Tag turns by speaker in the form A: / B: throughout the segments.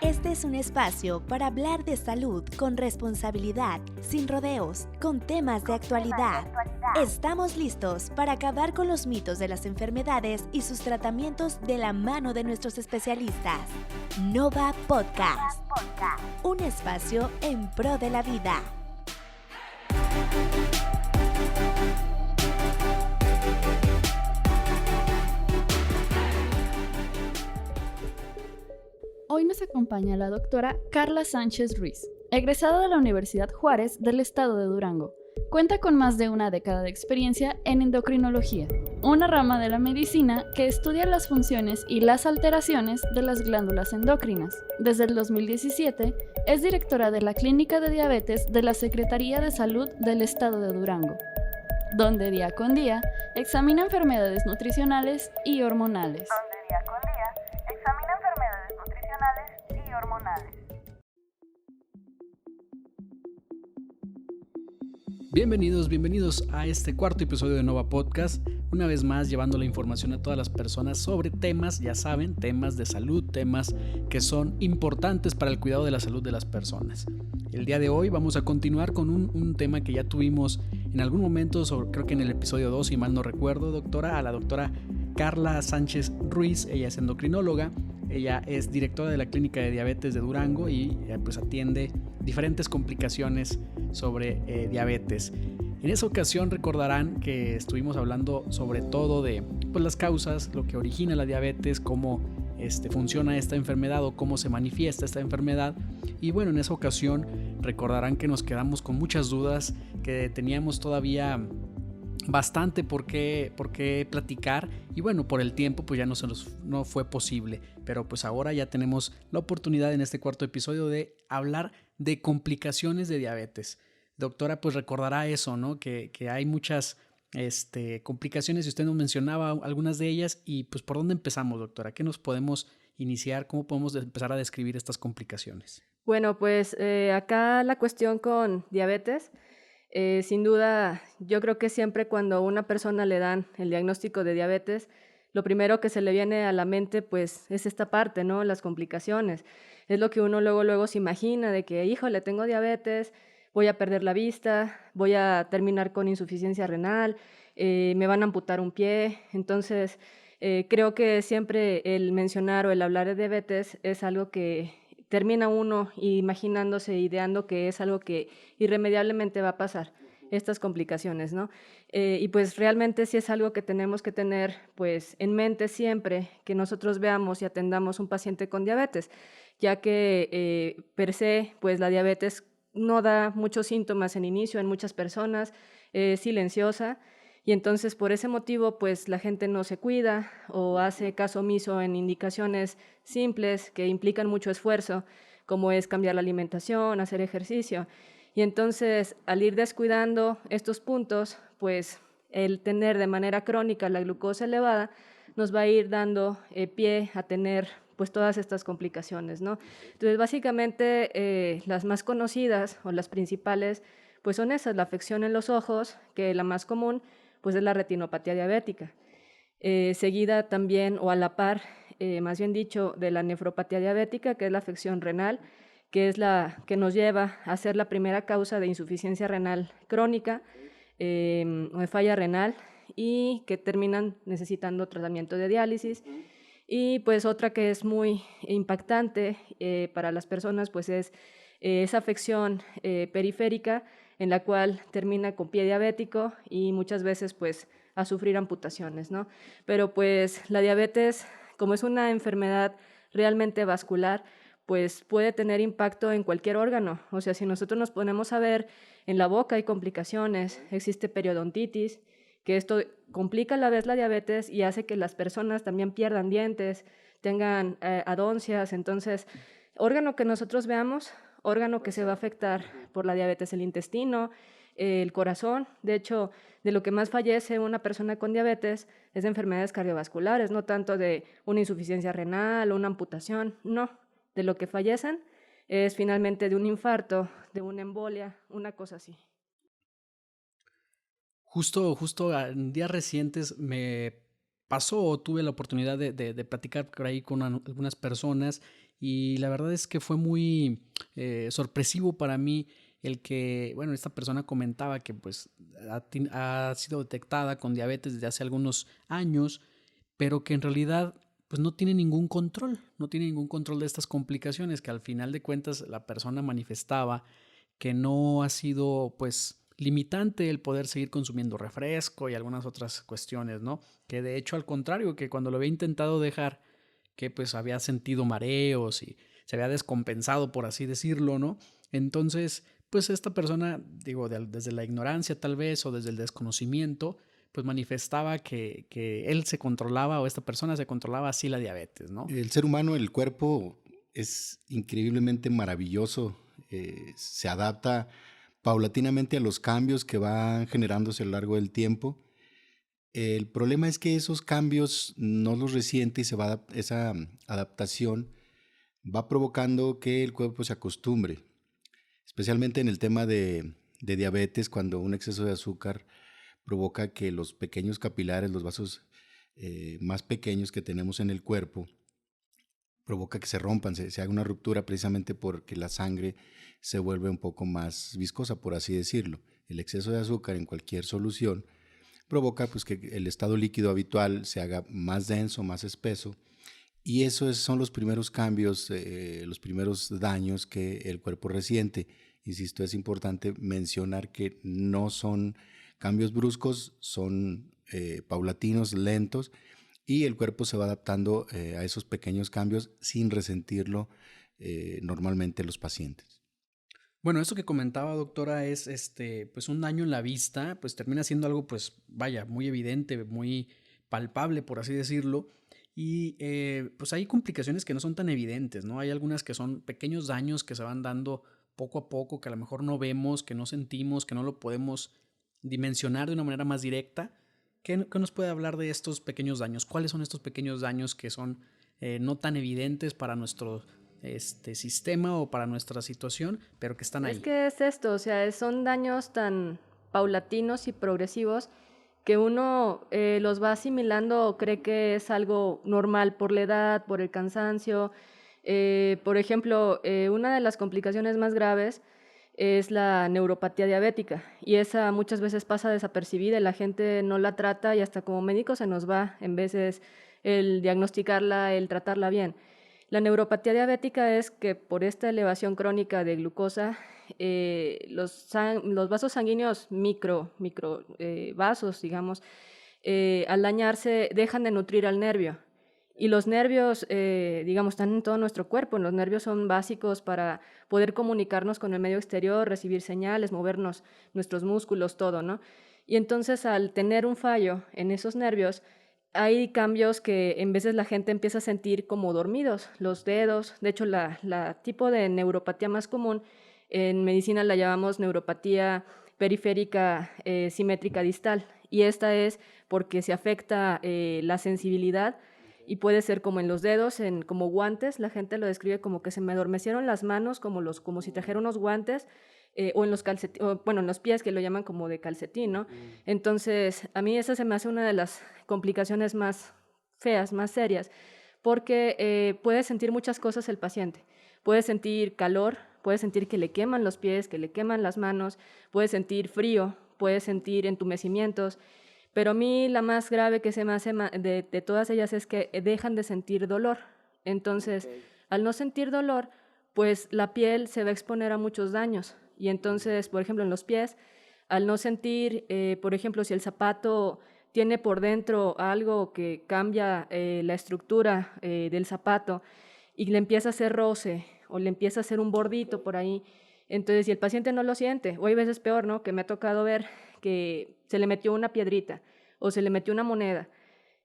A: Este es un espacio para hablar de salud con responsabilidad, sin rodeos, con temas de actualidad. Estamos listos para acabar con los mitos de las enfermedades y sus tratamientos de la mano de nuestros especialistas. Nova Podcast, un espacio en pro de la vida.
B: Hoy nos acompaña la doctora Carla Sánchez Ruiz, egresada de la Universidad Juárez del estado de Durango. Cuenta con más de una década de experiencia en endocrinología, una rama de la medicina que estudia las funciones y las alteraciones de las glándulas endocrinas. Desde el 2017 es directora de la Clínica de Diabetes de la Secretaría de Salud del estado de Durango, donde día con día examina enfermedades nutricionales y hormonales.
C: Bienvenidos a este cuarto episodio de Nova Podcast, una vez más llevando la información a todas las personas sobre temas, ya saben, temas de salud, temas que son importantes para el cuidado de la salud de las personas. El día de hoy vamos a continuar con un tema que ya tuvimos en algún momento, creo que en el episodio 2, si mal no recuerdo, a la doctora Carla Sánchez Ruiz. Ella es endocrinóloga, ella es directora de la Clínica de Diabetes de Durango y pues atiende diferentes complicaciones sobre diabetes. En esa ocasión recordarán que estuvimos hablando sobre todo de pues, las causas, lo que origina la diabetes, cómo funciona esta enfermedad o cómo se manifiesta esta enfermedad. Y bueno, en esa ocasión recordarán que nos quedamos con muchas dudas, que teníamos todavía bastante por qué platicar, y bueno, por el tiempo pues ya no fue posible, pero pues ahora ya tenemos la oportunidad en este cuarto episodio de hablar de complicaciones de diabetes. Doctora, pues recordará eso, ¿no? Que hay muchas complicaciones y usted nos mencionaba algunas de ellas. Y pues, ¿por dónde empezamos, doctora? ¿Qué nos podemos iniciar? ¿Cómo podemos empezar a describir estas complicaciones?
D: Bueno, pues acá la cuestión con diabetes, sin duda, yo creo que siempre cuando a una persona le dan el diagnóstico de diabetes, lo primero que se le viene a la mente pues es esta parte, ¿no? Las complicaciones. Es lo que uno luego se imagina de que, híjole, tengo diabetes, voy a perder la vista, voy a terminar con insuficiencia renal, me van a amputar un pie. Entonces, creo que siempre el mencionar o el hablar de diabetes es algo que termina uno imaginándose, ideando que es algo que irremediablemente va a pasar, estas complicaciones, ¿no? Y pues realmente sí es algo que tenemos que tener pues en mente siempre que nosotros veamos y atendamos un paciente con diabetes, ya que per se pues la diabetes no da muchos síntomas en inicio en muchas personas, es silenciosa. Y entonces por ese motivo pues la gente no se cuida o hace caso omiso en indicaciones simples que implican mucho esfuerzo, como es cambiar la alimentación, hacer ejercicio. Y entonces al ir descuidando estos puntos, pues el tener de manera crónica la glucosa elevada nos va a ir dando pie a tener pues todas estas complicaciones, ¿no? Entonces básicamente las más conocidas o las principales pues son esas, la afección en los ojos, que la más común pues es la retinopatía diabética, seguida también o a la par, más bien dicho, de la nefropatía diabética, que es la afección renal, que es la que nos lleva a ser la primera causa de insuficiencia renal crónica o de falla renal y que terminan necesitando tratamiento de diálisis. Y pues otra que es muy impactante para las personas pues es esa afección periférica en la cual termina con pie diabético y muchas veces pues a sufrir amputaciones, ¿no? Pero pues la diabetes, como es una enfermedad realmente vascular, pues puede tener impacto en cualquier órgano. O sea, si nosotros nos ponemos a ver, en la boca hay complicaciones, existe periodontitis, que esto complica a la vez la diabetes y hace que las personas también pierdan dientes, tengan adoncias. Entonces, órgano que nosotros veamos, órgano que se va a afectar por la diabetes, el intestino, el corazón. De hecho, de lo que más fallece una persona con diabetes es de enfermedades cardiovasculares, no tanto de una insuficiencia renal o una amputación, no. De lo que fallecen es finalmente de un infarto, de una embolia, una cosa así.
C: Justo en días recientes me pasó o tuve la oportunidad de platicar por ahí con algunas personas y la verdad es que fue muy sorpresivo para mí el que, bueno, esta persona comentaba que pues ha sido detectada con diabetes desde hace algunos años, pero que en realidad pues no tiene ningún control, no tiene ningún control de estas complicaciones, que al final de cuentas la persona manifestaba que no ha sido pues limitante el poder seguir consumiendo refresco y algunas otras cuestiones, ¿no? Que de hecho al contrario, que cuando lo había intentado dejar, que pues había sentido mareos y se había descompensado, por así decirlo, ¿no? Entonces, pues esta persona, digo, desde la ignorancia tal vez o desde el desconocimiento, pues manifestaba que él se controlaba o esta persona se controlaba así la diabetes, ¿no?
E: El ser humano, el cuerpo es increíblemente maravilloso, se adapta paulatinamente a los cambios que van generándose a lo largo del tiempo. El problema es que esos cambios no los resiente y esa adaptación va provocando que el cuerpo se acostumbre, especialmente en el tema de diabetes, cuando un exceso de azúcar provoca que los pequeños capilares, los vasos más pequeños que tenemos en el cuerpo, provoca que se rompan, se haga una ruptura precisamente porque la sangre se vuelve un poco más viscosa, por así decirlo. El exceso de azúcar en cualquier solución provoca pues, que el estado líquido habitual se haga más denso, más espeso, y esos son los primeros cambios, los primeros daños que el cuerpo resiente. Insisto, es importante mencionar que no son cambios bruscos, son paulatinos, lentos, y el cuerpo se va adaptando a esos pequeños cambios sin resentirlo normalmente los pacientes.
C: Bueno, eso que comentaba, doctora, es pues un daño en la vista, pues termina siendo algo, pues vaya, muy evidente, muy palpable, por así decirlo. Y pues hay complicaciones que no son tan evidentes, ¿no? Hay algunas que son pequeños daños que se van dando poco a poco, que a lo mejor no vemos, que no sentimos, que no lo podemos dimensionar de una manera más directa. ¿Qué nos puede hablar de estos pequeños daños? ¿Cuáles son estos pequeños daños que son no tan evidentes para nuestro sistema o para nuestra situación, pero que están ahí?
D: Es que es esto, o sea, son daños tan paulatinos y progresivos que uno los va asimilando o cree que es algo normal por la edad, por el cansancio. Por ejemplo, una de las complicaciones más graves es la neuropatía diabética y esa muchas veces pasa desapercibida y la gente no la trata y hasta como médico se nos va en veces el diagnosticarla, el tratarla bien. La neuropatía diabética es que por esta elevación crónica de glucosa, los vasos sanguíneos vasos, digamos, al dañarse dejan de nutrir al nervio. Y los nervios, digamos, están en todo nuestro cuerpo. Los nervios son básicos para poder comunicarnos con el medio exterior, recibir señales, movernos nuestros músculos, todo, ¿no? Y entonces al tener un fallo en esos nervios, hay cambios que en veces la gente empieza a sentir como dormidos, los dedos. De hecho, la tipo de neuropatía más común en medicina la llamamos neuropatía periférica simétrica distal. Y esta es porque se afecta la sensibilidad y puede ser como en los dedos, como guantes. La gente lo describe como que se me adormecieron las manos, como si trajera unos guantes. O en los en los pies, que lo llaman como de calcetín, ¿no? Entonces, a mí esa se me hace una de las complicaciones más feas, más serias, porque puede sentir muchas cosas el paciente. Puede sentir calor, puede sentir que le queman los pies, que le queman las manos, puede sentir frío, puede sentir entumecimientos, pero a mí la más grave que se me hace de todas ellas es que dejan de sentir dolor. Entonces, al no sentir dolor, pues la piel se va a exponer a muchos daños. Y entonces, por ejemplo, en los pies, al no sentir, por ejemplo, si el zapato tiene por dentro algo que cambia la estructura del zapato y le empieza a hacer roce o le empieza a hacer un bordito por ahí, entonces si el paciente no lo siente, o hay veces peor, ¿no? Que me ha tocado ver que se le metió una piedrita o se le metió una moneda,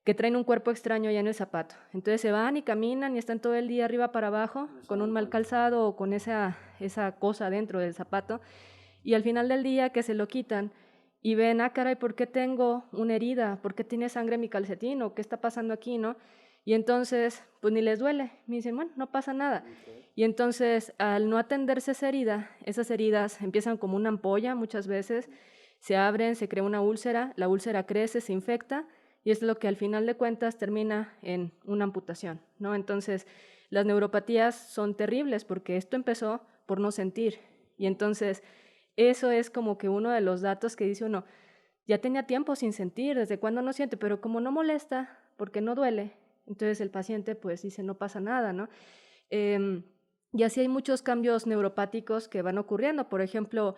D: que traen un cuerpo extraño ya en el zapato. Entonces se van y caminan y están todo el día arriba para abajo con un mal calzado o con esa cosa dentro del zapato, y al final del día que se lo quitan y ven, caray, ¿por qué tengo una herida? ¿Por qué tiene sangre en mi calcetín? ¿O qué está pasando aquí, no? Y entonces, pues ni les duele. Me dicen, bueno, no pasa nada. Y entonces, al no atenderse esa herida, esas heridas empiezan como una ampolla muchas veces, se abren, se crea una úlcera, la úlcera crece, se infecta, y es lo que al final de cuentas termina en una amputación, ¿no? Entonces, las neuropatías son terribles porque esto empezó por no sentir, y entonces eso es como que uno de los datos que dice uno, ya tenía tiempo sin sentir, ¿desde cuándo no siente? Pero como no molesta, porque no duele, entonces el paciente pues dice, no pasa nada, ¿no? Y así hay muchos cambios neuropáticos que van ocurriendo. Por ejemplo,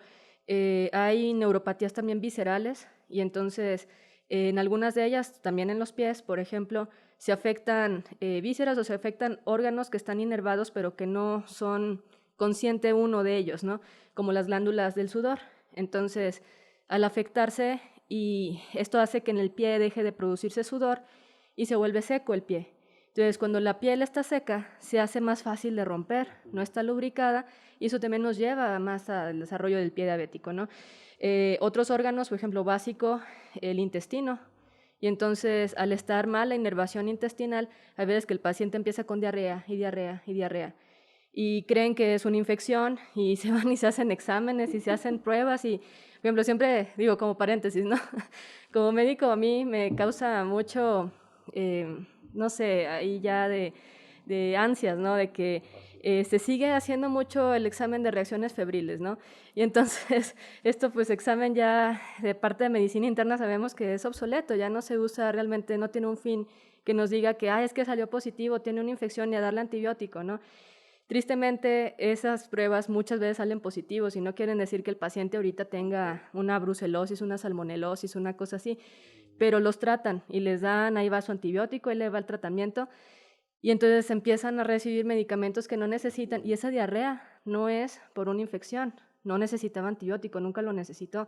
D: hay neuropatías también viscerales y entonces en algunas de ellas, también en los pies, por ejemplo, se afectan vísceras o se afectan órganos que están inervados pero que no son consciente uno de ellos, ¿no? Como las glándulas del sudor. Entonces, al afectarse, y esto hace que en el pie deje de producirse sudor y se vuelve seco el pie. Entonces, cuando la piel está seca, se hace más fácil de romper, no está lubricada, y eso también nos lleva más al desarrollo del pie diabético, ¿no? Otros órganos, por ejemplo, básico, el intestino. Y entonces, al estar mal la inervación intestinal, hay veces que el paciente empieza con diarrea y diarrea y diarrea. Y creen que es una infección y se van y se hacen exámenes y se hacen pruebas y, por ejemplo, siempre digo como paréntesis, ¿no? Como médico a mí me causa mucho, no sé, ahí ya de ansias, ¿no? De que se sigue haciendo mucho el examen de reacciones febriles, ¿no? Y entonces esto pues examen ya de parte de medicina interna sabemos que es obsoleto, ya no se usa realmente, no tiene un fin que nos diga que, es que salió positivo, tiene una infección y a darle antibiótico, ¿no? Tristemente, esas pruebas muchas veces salen positivos y no quieren decir que el paciente ahorita tenga una brucelosis, una salmonelosis, una cosa así, pero los tratan y les dan, ahí va su antibiótico, ahí le va el tratamiento y entonces empiezan a recibir medicamentos que no necesitan y esa diarrea no es por una infección, no necesitaba antibiótico, nunca lo necesitó.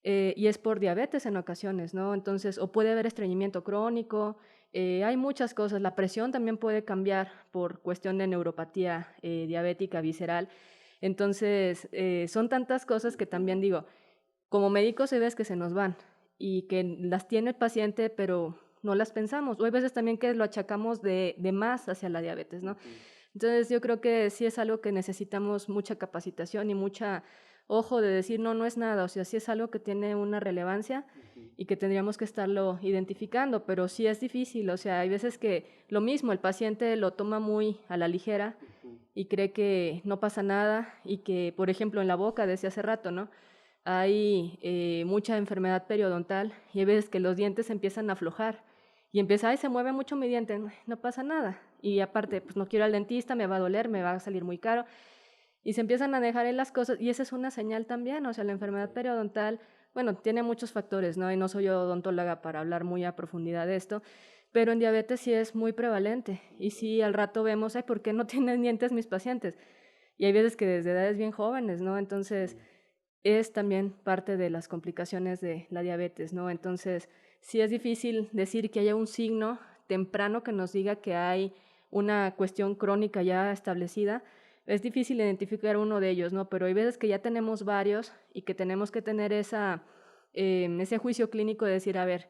D: Y es por diabetes en ocasiones, ¿no? Entonces, o puede haber estreñimiento crónico, hay muchas cosas. La presión también puede cambiar por cuestión de neuropatía diabética visceral. Entonces, son tantas cosas que también digo, como médicos hay veces que se nos van y que las tiene el paciente, pero no las pensamos. O hay veces también que lo achacamos de más hacia la diabetes, ¿no? Entonces, yo creo que sí es algo que necesitamos mucha capacitación y mucha ojo de decir, no es nada, o sea, sí es algo que tiene una relevancia y que tendríamos que estarlo identificando, pero sí es difícil, o sea, hay veces que lo mismo, el paciente lo toma muy a la ligera y cree que no pasa nada y que, por ejemplo, en la boca, desde hace rato, ¿no? Hay mucha enfermedad periodontal y hay veces que los dientes empiezan a aflojar y empieza, se mueve mucho mi diente, no pasa nada. Y aparte, pues no quiero al dentista, me va a doler, me va a salir muy caro. Y se empiezan a dejar en las cosas, y esa es una señal también, o sea, la enfermedad periodontal, bueno, tiene muchos factores, ¿no? Y no soy yo odontóloga para hablar muy a profundidad de esto, pero en diabetes sí es muy prevalente. Y sí, al rato vemos, ¿por qué no tienen dientes mis pacientes? Y hay veces que desde edades bien jóvenes, ¿no? Entonces, es también parte de las complicaciones de la diabetes, ¿no? Entonces, sí es difícil decir que haya un signo temprano que nos diga que hay una cuestión crónica ya establecida. Es difícil identificar uno de ellos, ¿no? Pero hay veces que ya tenemos varios y que tenemos que tener ese juicio clínico de decir, a ver,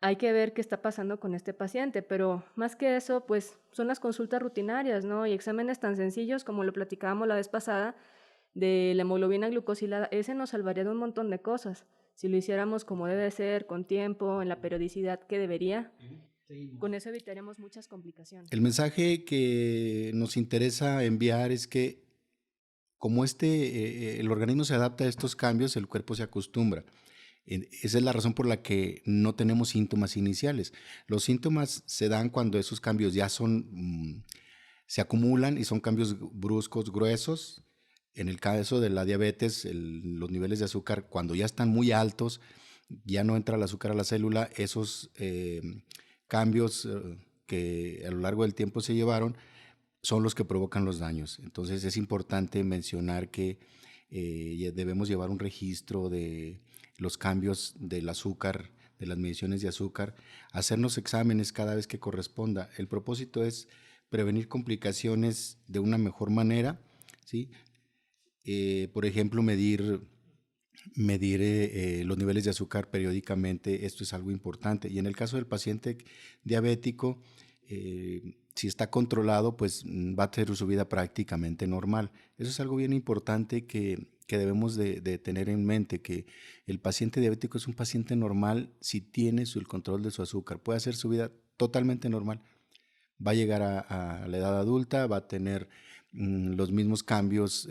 D: hay que ver qué está pasando con este paciente, pero más que eso, pues son las consultas rutinarias, ¿no? Y exámenes tan sencillos como lo platicábamos la vez pasada de la hemoglobina glucosilada, ese nos salvaría de un montón de cosas. Si lo hiciéramos como debe ser, con tiempo, en la periodicidad que debería, con eso evitaríamos muchas complicaciones.
E: El mensaje que nos interesa enviar es que como el organismo se adapta a estos cambios, el cuerpo se acostumbra. Esa es la razón por la que no tenemos síntomas iniciales. Los síntomas se dan cuando esos cambios ya se acumulan y son cambios bruscos, gruesos. En el caso de la diabetes, los niveles de azúcar, cuando ya están muy altos, ya no entra el azúcar a la célula, esos cambios que a lo largo del tiempo se llevaron son los que provocan los daños. Entonces es importante mencionar que debemos llevar un registro de los cambios del azúcar, de las mediciones de azúcar, hacernos exámenes cada vez que corresponda. El propósito es prevenir complicaciones de una mejor manera, ¿sí? Por ejemplo, medir los niveles de azúcar periódicamente, esto es algo importante. Y en el caso del paciente diabético, si está controlado, pues va a tener su vida prácticamente normal. Eso es algo bien importante que que debemos de tener en mente, que el paciente diabético es un paciente normal si tiene el control de su azúcar. Puede hacer su vida totalmente normal. Va a llegar a la edad adulta, va a tener los mismos cambios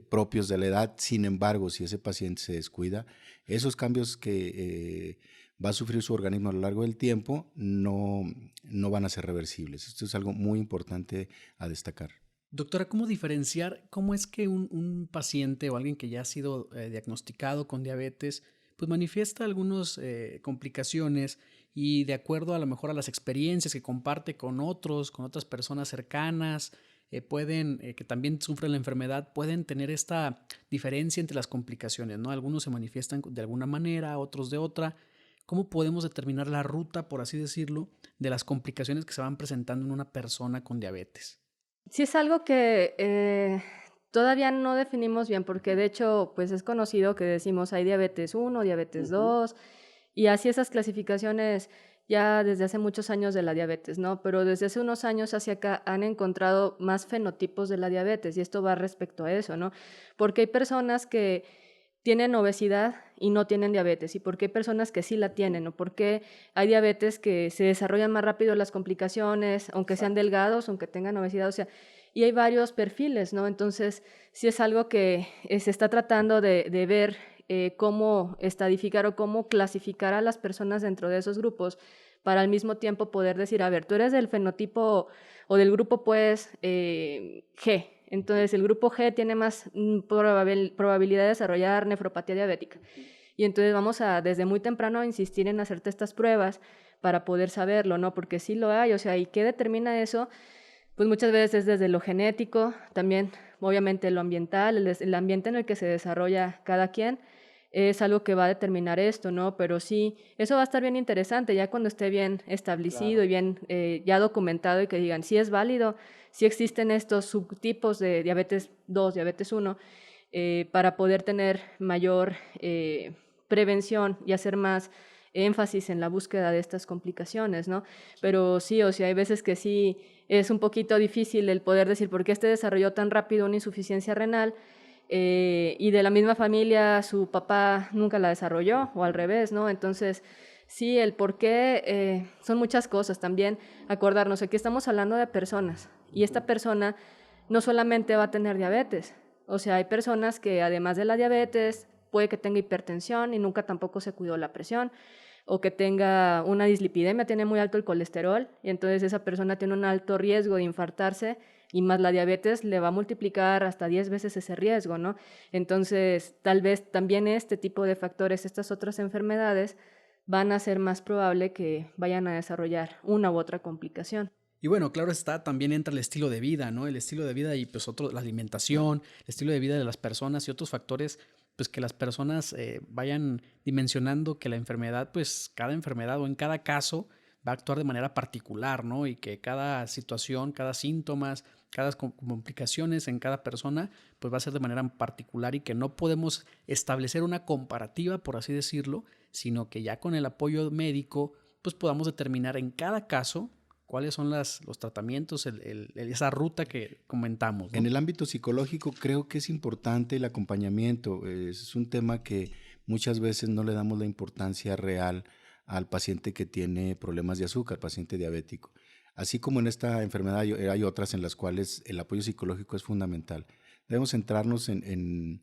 E: propios de la edad. Sin embargo, si ese paciente se descuida, esos cambios que va a sufrir su organismo a lo largo del tiempo no van a ser reversibles. Esto es algo muy importante a destacar.
C: Doctora, ¿cómo diferenciar cómo es que un paciente o alguien que ya ha sido diagnosticado con diabetes pues manifiesta algunas complicaciones y de acuerdo a lo mejor a las experiencias que comparte con otras personas cercanas, que también sufren la enfermedad, pueden tener esta diferencia entre las complicaciones, ¿no? Algunos se manifiestan de alguna manera, otros de otra. ¿Cómo podemos determinar la ruta, por así decirlo, de las complicaciones que se van presentando en una persona con diabetes?
D: Sí, es algo que todavía no definimos bien, porque de hecho pues es conocido que decimos hay diabetes 1, diabetes 2, y así esas clasificaciones ya desde hace muchos años de la diabetes, ¿no? Pero desde hace unos años hacia acá han encontrado más fenotipos de la diabetes, y esto va respecto a eso, ¿no? Porque hay personas que tienen obesidad y no tienen diabetes, y por qué hay personas que sí la tienen, o por qué hay diabetes que se desarrollan más rápido las complicaciones, aunque sean delgados, aunque tengan obesidad, o sea, y hay varios perfiles, ¿no? Entonces, sí es algo que se está tratando de ver cómo estadificar o cómo clasificar a las personas dentro de esos grupos para al mismo tiempo poder decir, a ver, tú eres del fenotipo o del grupo, pues, G. Entonces, el grupo G tiene más probabilidad de desarrollar nefropatía diabética. Y entonces vamos a, desde muy temprano, a insistir en hacerte estas pruebas para poder saberlo, ¿no? Porque sí lo hay, o sea, ¿y qué determina eso? Pues muchas veces desde lo genético, también obviamente lo ambiental, el ambiente en el que se desarrolla cada quien, es algo que va a determinar esto, ¿no? Pero sí, eso va a estar bien interesante ya cuando esté bien establecido y bien ya documentado, y que digan si es válido, si existen estos subtipos de diabetes 2, diabetes 1, para poder tener mayor prevención y hacer más énfasis en la búsqueda de estas complicaciones, ¿no? Pero sí, o sea, hay veces que sí es un poquito difícil el poder decir por qué desarrolló tan rápido una insuficiencia renal, y de la misma familia su papá nunca la desarrolló, o al revés, ¿no? Entonces, sí, el por qué son muchas cosas. También acordarnos de que estamos hablando de personas, y esta persona no solamente va a tener diabetes, o sea, hay personas que además de la diabetes puede que tenga hipertensión y nunca tampoco se cuidó la presión, o que tenga una dislipidemia, tiene muy alto el colesterol, y entonces esa persona tiene un alto riesgo de infartarse, y más la diabetes le va a multiplicar hasta 10 veces ese riesgo, ¿no? Entonces, tal vez también este tipo de factores, estas otras enfermedades, van a ser más probable que vayan a desarrollar una u otra complicación.
C: Y bueno, claro está, también entra el estilo de vida, ¿no? El estilo de vida y pues la alimentación, el estilo de vida de las personas y otros factores, pues que las personas vayan dimensionando que la enfermedad, pues cada enfermedad o en cada caso va a actuar de manera particular, ¿no? Y que cada situación, cada síntomas, cada complicaciones en cada persona, pues va a ser de manera particular, y que no podemos establecer una comparativa, por así decirlo, sino que ya con el apoyo médico, pues podamos determinar en cada caso cuáles son los tratamientos, esa ruta que comentamos, ¿no?
E: En el ámbito psicológico creo que es importante el acompañamiento. Es un tema que muchas veces no le damos la importancia real al paciente que tiene problemas de azúcar, paciente diabético. Así como en esta enfermedad hay otras en las cuales el apoyo psicológico es fundamental. Debemos centrarnos en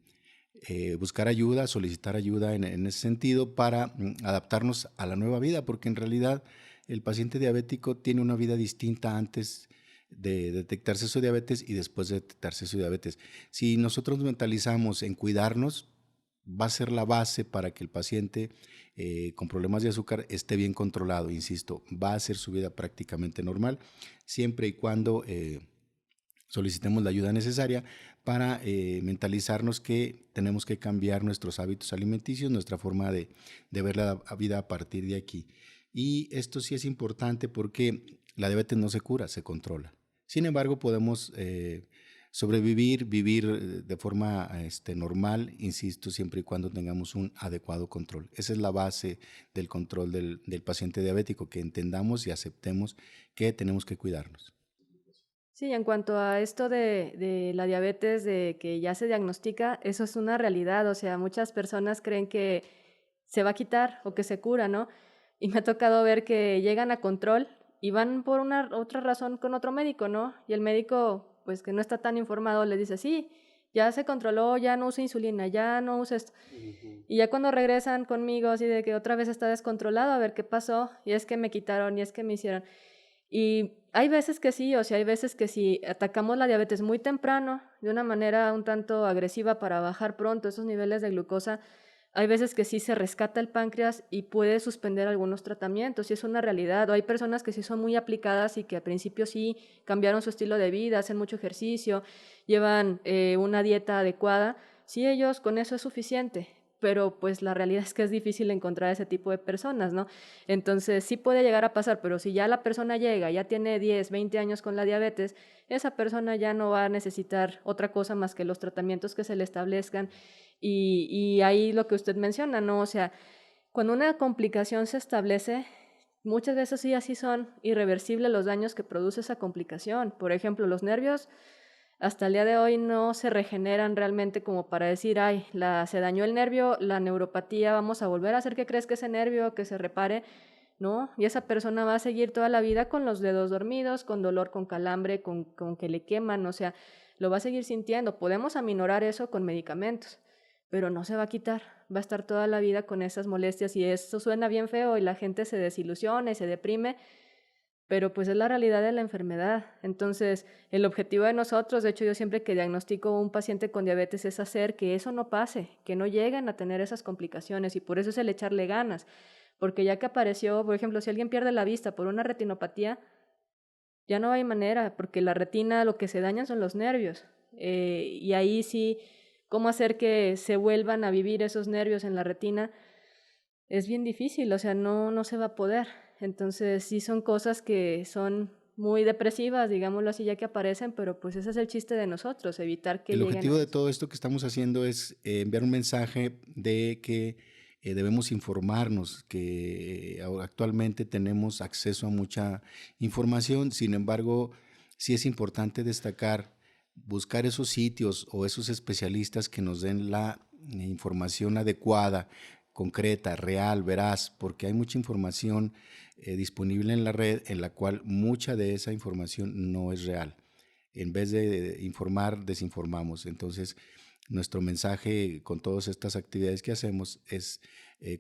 E: buscar ayuda, solicitar ayuda en ese sentido para adaptarnos a la nueva vida, porque en realidad el paciente diabético tiene una vida distinta antes de detectarse su diabetes y después de detectarse su diabetes. Si nosotros nos mentalizamos en cuidarnos, va a ser la base para que el paciente con problemas de azúcar esté bien controlado. Insisto, va a ser su vida prácticamente normal, siempre y cuando solicitemos la ayuda necesaria para mentalizarnos que tenemos que cambiar nuestros hábitos alimenticios, nuestra forma de ver la vida a partir de aquí. Y esto sí es importante porque la diabetes no se cura, se controla. Sin embargo, podemos sobrevivir, vivir de forma normal, insisto, siempre y cuando tengamos un adecuado control. Esa es la base del control del paciente diabético, que entendamos y aceptemos que tenemos que cuidarnos.
D: Sí, en cuanto a esto de la diabetes, de que ya se diagnostica, eso es una realidad. O sea, muchas personas creen que se va a quitar o que se cura, ¿no? Y me ha tocado ver que llegan a control y van por una otra razón con otro médico, ¿no? Y el médico, pues que no está tan informado, les dice, sí, ya se controló, ya no usa insulina, ya no usa esto. Y ya cuando regresan conmigo, así de que otra vez está descontrolado, a ver qué pasó, y es que me quitaron, y es que me hicieron. Y hay veces que sí, o sea, hay veces que si atacamos la diabetes muy temprano, de una manera un tanto agresiva para bajar pronto esos niveles de glucosa, hay veces que sí se rescata el páncreas y puede suspender algunos tratamientos, y es una realidad. O hay personas que sí son muy aplicadas y que al principio sí cambiaron su estilo de vida, hacen mucho ejercicio, llevan una dieta adecuada. Sí, ellos con eso es suficiente, pero pues la realidad es que es difícil encontrar ese tipo de personas, ¿no? Entonces sí puede llegar a pasar, pero si ya la persona llega, ya tiene 10, 20 años con la diabetes, esa persona ya no va a necesitar otra cosa más que los tratamientos que se le establezcan. Y ahí lo que usted menciona, ¿no? O sea, cuando una complicación se establece, muchas veces sí así son irreversibles los daños que produce esa complicación. Por ejemplo, los nervios hasta el día de hoy no se regeneran realmente como para decir, ay, se dañó el nervio, la neuropatía, vamos a volver a hacer que crezca ese nervio, que se repare, ¿no? Y esa persona va a seguir toda la vida con los dedos dormidos, con dolor, con calambre, con que le queman, o sea, lo va a seguir sintiendo. Podemos aminorar eso con medicamentos, pero no se va a quitar, va a estar toda la vida con esas molestias y eso suena bien feo y la gente se desilusiona y se deprime, pero pues es la realidad de la enfermedad. Entonces, el objetivo de nosotros, de hecho yo siempre que diagnostico a un paciente con diabetes es hacer que eso no pase, que no lleguen a tener esas complicaciones y por eso es el echarle ganas, porque ya que apareció, por ejemplo, si alguien pierde la vista por una retinopatía, ya no hay manera, porque la retina lo que se dañan son los nervios y ahí sí, cómo hacer que se vuelvan a vivir esos nervios en la retina es bien difícil, o sea, no se va a poder. Entonces sí son cosas que son muy depresivas, digámoslo así, ya que aparecen, pero pues ese es el chiste de nosotros, evitar que
E: El
D: lleguen
E: objetivo
D: a
E: de
D: eso.
E: todo esto que estamos haciendo es enviar un mensaje de que debemos informarnos, que actualmente tenemos acceso a mucha información, sin embargo, sí es importante destacar, buscar esos sitios o esos especialistas que nos den la información adecuada, concreta, real, veraz, porque hay mucha información disponible en la red en la cual mucha de esa información no es real. En vez de informar, desinformamos. Entonces, nuestro mensaje con todas estas actividades que hacemos es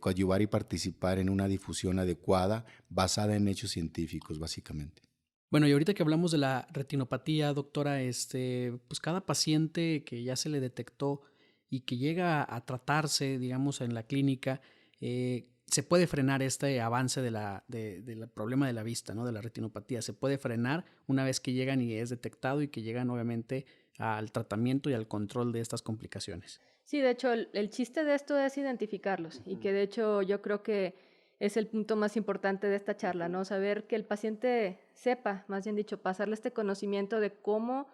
E: coadyuvar y participar en una difusión adecuada basada en hechos científicos, básicamente.
C: Bueno, y ahorita que hablamos de la retinopatía, doctora, pues cada paciente que ya se le detectó y que llega a tratarse, digamos, en la clínica, se puede frenar este avance del problema de la vista, ¿no? De la retinopatía. Se puede frenar una vez que llegan y es detectado y que llegan obviamente al tratamiento y al control de estas complicaciones.
D: Sí, de hecho, el chiste de esto es identificarlos y que de hecho yo creo que es el punto más importante de esta charla, ¿no? Saber que el paciente sepa, más bien dicho, pasarle este conocimiento de cómo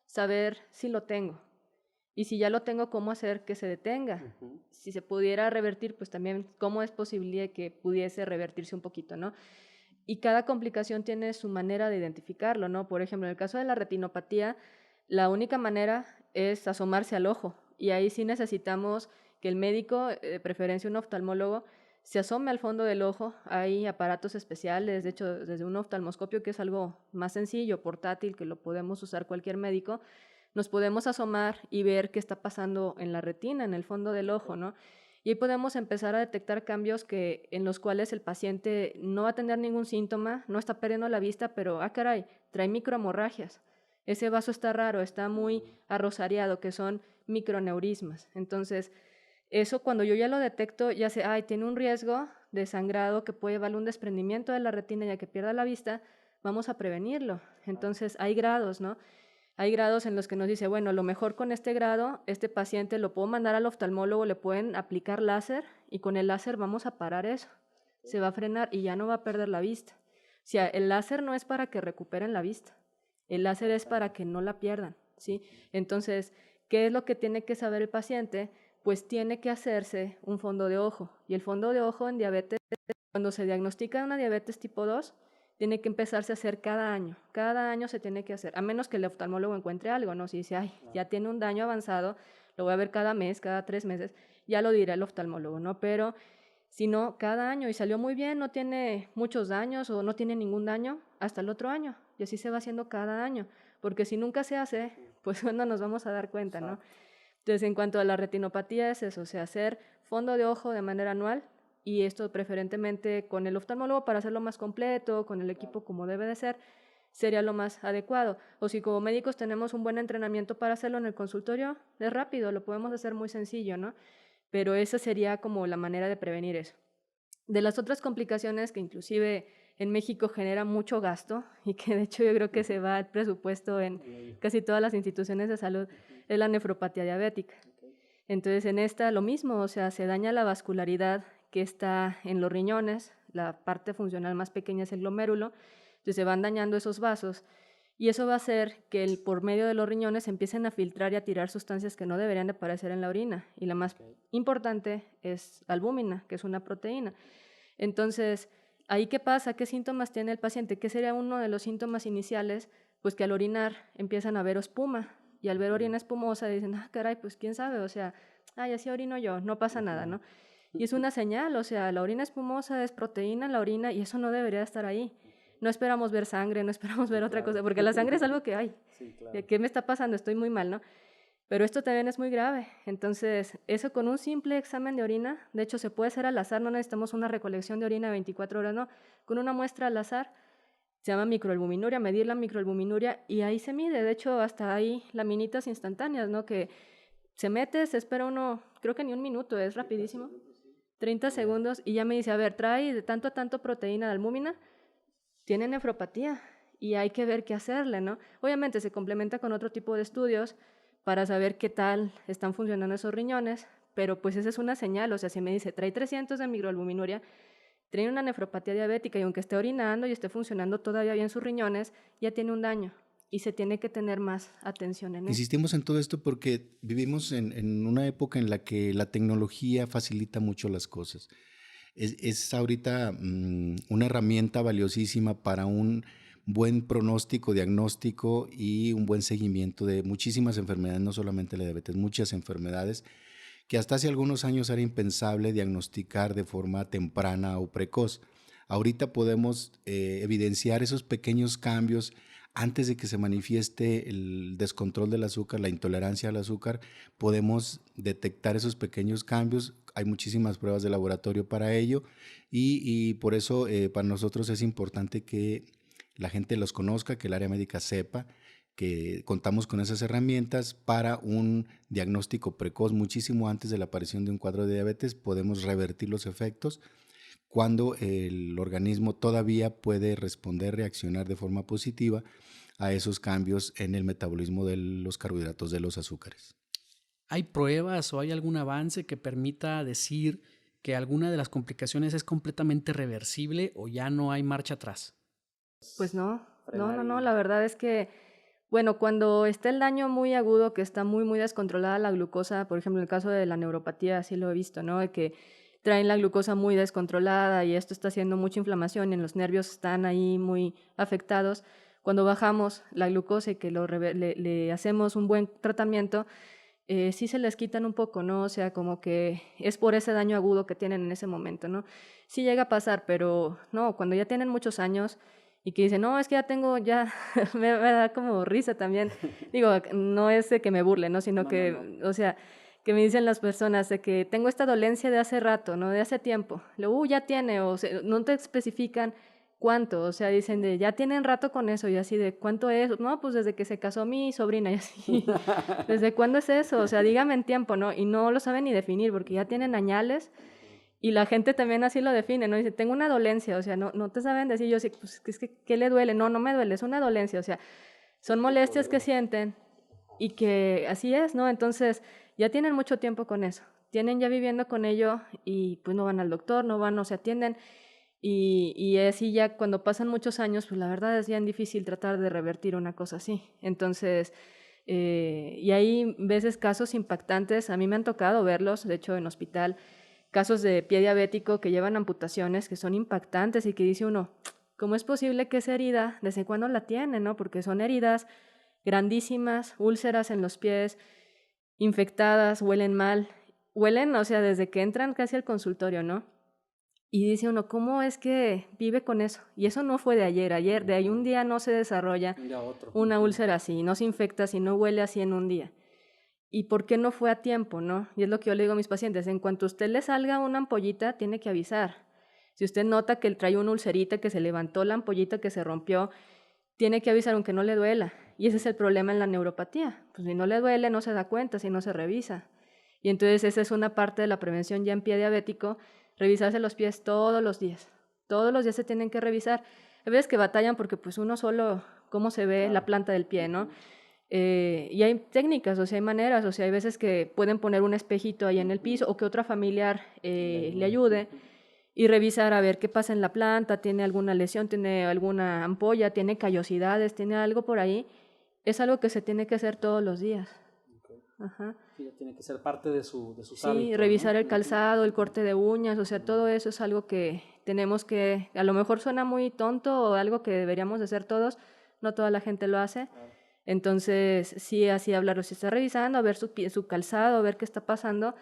D: saber si lo tengo y si ya lo tengo, cómo hacer que se detenga. Si se pudiera revertir, pues también cómo es posible que pudiese revertirse un poquito, ¿no? Y cada complicación tiene su manera de identificarlo, ¿no? Por ejemplo, en el caso de la retinopatía, la única manera es asomarse al ojo y ahí sí necesitamos que el médico, de preferencia un oftalmólogo, se asome al fondo del ojo. Hay aparatos especiales, de hecho, desde un oftalmoscopio que es algo más sencillo, portátil, que lo podemos usar cualquier médico, nos podemos asomar y ver qué está pasando en la retina, en el fondo del ojo, ¿no? Y ahí podemos empezar a detectar cambios en los cuales el paciente no va a tener ningún síntoma, no está perdiendo la vista, pero, caray, trae microhemorragias. Ese vaso está raro, está muy arrosariado, que son microneurismas. Entonces, eso cuando yo ya lo detecto, ya sé, tiene un riesgo de sangrado que puede llevarle un desprendimiento de la retina y a que pierda la vista, vamos a prevenirlo. Entonces, hay grados, ¿no? Hay grados en los que nos dice, bueno, a lo mejor con este grado, este paciente lo puedo mandar al oftalmólogo, le pueden aplicar láser y con el láser vamos a parar eso. Se va a frenar y ya no va a perder la vista. O sea, el láser no es para que recuperen la vista, el láser es para que no la pierdan, ¿sí? Entonces, ¿qué es lo que tiene que saber el paciente? Pues tiene que hacerse un fondo de ojo. Y el fondo de ojo en diabetes, cuando se diagnostica una diabetes tipo 2, tiene que empezarse a hacer cada año se tiene que hacer, a menos que el oftalmólogo encuentre algo, ¿no? Si dice, ay, ya tiene un daño avanzado, lo voy a ver cada mes, cada 3 meses, ya lo dirá el oftalmólogo, ¿no? Pero si no, cada año, y salió muy bien, no tiene muchos daños o no tiene ningún daño, hasta el otro año, y así se va haciendo cada año, porque si nunca se hace, pues no nos vamos a dar cuenta, ¿no? Entonces, en cuanto a la retinopatía es eso, o sea, hacer fondo de ojo de manera anual, y esto preferentemente con el oftalmólogo para hacerlo más completo, con el equipo como debe de ser, sería lo más adecuado. O si como médicos tenemos un buen entrenamiento para hacerlo en el consultorio, es rápido, lo podemos hacer muy sencillo, ¿no? Pero esa sería como la manera de prevenir eso. De las otras complicaciones que inclusive en México genera mucho gasto y que de hecho yo creo que se va el presupuesto en casi todas las instituciones de salud, es la nefropatía diabética. Entonces en esta lo mismo, o sea, se daña la vascularidad que está en los riñones, la parte funcional más pequeña es el glomérulo, entonces se van dañando esos vasos y eso va a hacer que por medio de los riñones empiecen a filtrar y a tirar sustancias que no deberían de aparecer en la orina, y la más importante es albúmina, que es una proteína. Entonces, ¿ahí qué pasa? ¿Qué síntomas tiene el paciente? ¿Qué sería uno de los síntomas iniciales? Pues que al orinar empiezan a ver espuma, y al ver orina espumosa dicen, caray, pues quién sabe, o sea, así orino yo, no pasa nada, ¿no? Y es una señal, o sea, la orina espumosa es proteína en la orina y eso no debería estar ahí. No esperamos ver sangre, no esperamos ver otra cosa, porque la sangre es algo que hay. Sí, claro. ¿Qué me está pasando? Estoy muy mal, ¿no? Pero esto también es muy grave. Entonces, eso con un simple examen de orina, de hecho se puede hacer al azar, no necesitamos una recolección de orina 24 horas, no. Con una muestra al azar, se llama microalbuminuria, medir la microalbuminuria, y ahí se mide. De hecho, hasta hay laminitas instantáneas, ¿no? Que se mete, se espera uno, creo que ni un minuto, es rapidísimo. 30 segundos y ya me dice, a ver, trae de tanto a tanto proteína de albúmina, tiene nefropatía y hay que ver qué hacerle, ¿no? Obviamente se complementa con otro tipo de estudios para saber qué tal están funcionando esos riñones, pero pues esa es una señal, o sea, si me dice, trae 300 de microalbuminuria, tiene una nefropatía diabética y aunque esté orinando y esté funcionando todavía bien sus riñones, ya tiene un daño. Y se tiene que tener más atención en eso.
E: Insistimos en todo esto porque vivimos en una época en la que la tecnología facilita mucho las cosas. Es ahorita una herramienta valiosísima para un buen pronóstico, diagnóstico y un buen seguimiento de muchísimas enfermedades, no solamente la diabetes, muchas enfermedades que hasta hace algunos años era impensable diagnosticar de forma temprana o precoz. Ahorita podemos evidenciar esos pequeños cambios antes de que se manifieste el descontrol del azúcar, la intolerancia al azúcar. Podemos detectar esos pequeños cambios. Hay muchísimas pruebas de laboratorio para ello y por eso para nosotros es importante que la gente los conozca, que el área médica sepa que contamos con esas herramientas para un diagnóstico precoz muchísimo antes de la aparición de un cuadro de diabetes. Podemos revertir los efectos cuando el organismo todavía puede responder, reaccionar de forma positiva a esos cambios en el metabolismo de los carbohidratos, de los azúcares.
C: ¿Hay pruebas o hay algún avance que permita decir que alguna de las complicaciones es completamente reversible o ya no hay marcha atrás?
D: Pues no, la verdad es que, bueno, cuando está el daño muy agudo, que está muy descontrolada la glucosa, por ejemplo, en el caso de la neuropatía, así lo he visto, ¿no? De que traen la glucosa muy descontrolada y esto está haciendo mucha inflamación y los nervios están ahí muy afectados. Cuando bajamos la glucosa y que le hacemos un buen tratamiento, sí se les quitan un poco, ¿no? O sea, como que es por ese daño agudo que tienen en ese momento, ¿no? Sí llega a pasar, pero no, cuando ya tienen muchos años y que dicen, no, es que ya me da como risa también. Digo, no es de que me burle, ¿no? Sino o sea, que me dicen las personas de que tengo esta dolencia de hace rato, ¿no? De hace tiempo. Luego, ya tiene, o sea, no te especifican cuánto, o sea, dicen ya tienen rato con eso, y así de, ¿cuánto es? No, pues desde que se casó mi sobrina, y así. ¿Desde cuándo es eso? O sea, dígame en tiempo, ¿no? Y no lo saben ni definir, porque ya tienen añales, y la gente también así lo define, ¿no? Dice, tengo una dolencia, o sea, no te saben decir, yo sí, pues, ¿qué le duele? No me duele, es una dolencia, o sea, son molestias que sienten, y que así es, ¿no? Entonces, ya tienen mucho tiempo con eso, tienen ya viviendo con ello, y pues no van al doctor, no se atienden, y así ya cuando pasan muchos años, pues la verdad es ya difícil tratar de revertir una cosa así. Entonces, y hay veces casos impactantes, a mí me han tocado verlos, de hecho en hospital, casos de pie diabético que llevan amputaciones que son impactantes y que dice uno, ¿Cómo es posible que esa herida, desde cuándo la tiene, no? Porque son heridas grandísimas, úlceras en los pies, infectadas, huelen mal, huelen, o sea, desde que entran casi al consultorio, ¿no? Y dice uno, ¿cómo es que vive con eso? Y eso no fue de ayer, de ahí un día no se desarrolla una úlcera así, no se infecta así, no huele así en un día. ¿Y por qué no fue a tiempo, no? Y es lo que yo le digo a mis pacientes, en cuanto a usted le salga una ampollita, tiene que avisar. Si usted nota que trae una ulcerita, que se levantó la ampollita, que se rompió, tiene que avisar aunque no le duela. Y ese es el problema en la neuropatía. Pues si no le duele, no se da cuenta, si no se revisa. Y entonces esa es una parte de la prevención ya en pie diabético, revisarse los pies todos los días. Todos los días se tienen que revisar. Hay veces que batallan porque pues uno solo, cómo se ve la planta del pie, ¿no? Y hay técnicas, o sea, hay maneras, o sea, hay veces que pueden poner un espejito ahí en el piso o que otra familiar le ayude y revisar a ver qué pasa en la planta, tiene alguna lesión, tiene alguna ampolla, tiene callosidades, tiene algo por ahí. Es algo que se tiene que hacer todos los días. Ajá.
C: Sí, ya tiene que ser parte de sus
D: Sí,
C: hábitos,
D: revisar
C: ¿no?
D: el calzado, el corte de uñas, o sea, todo eso es algo que tenemos que, a lo mejor suena muy tonto o algo que deberíamos de hacer todos, no toda la gente lo hace. Entonces, sí, así hablarlo, si está revisando, a ver su calzado, a ver qué está pasando,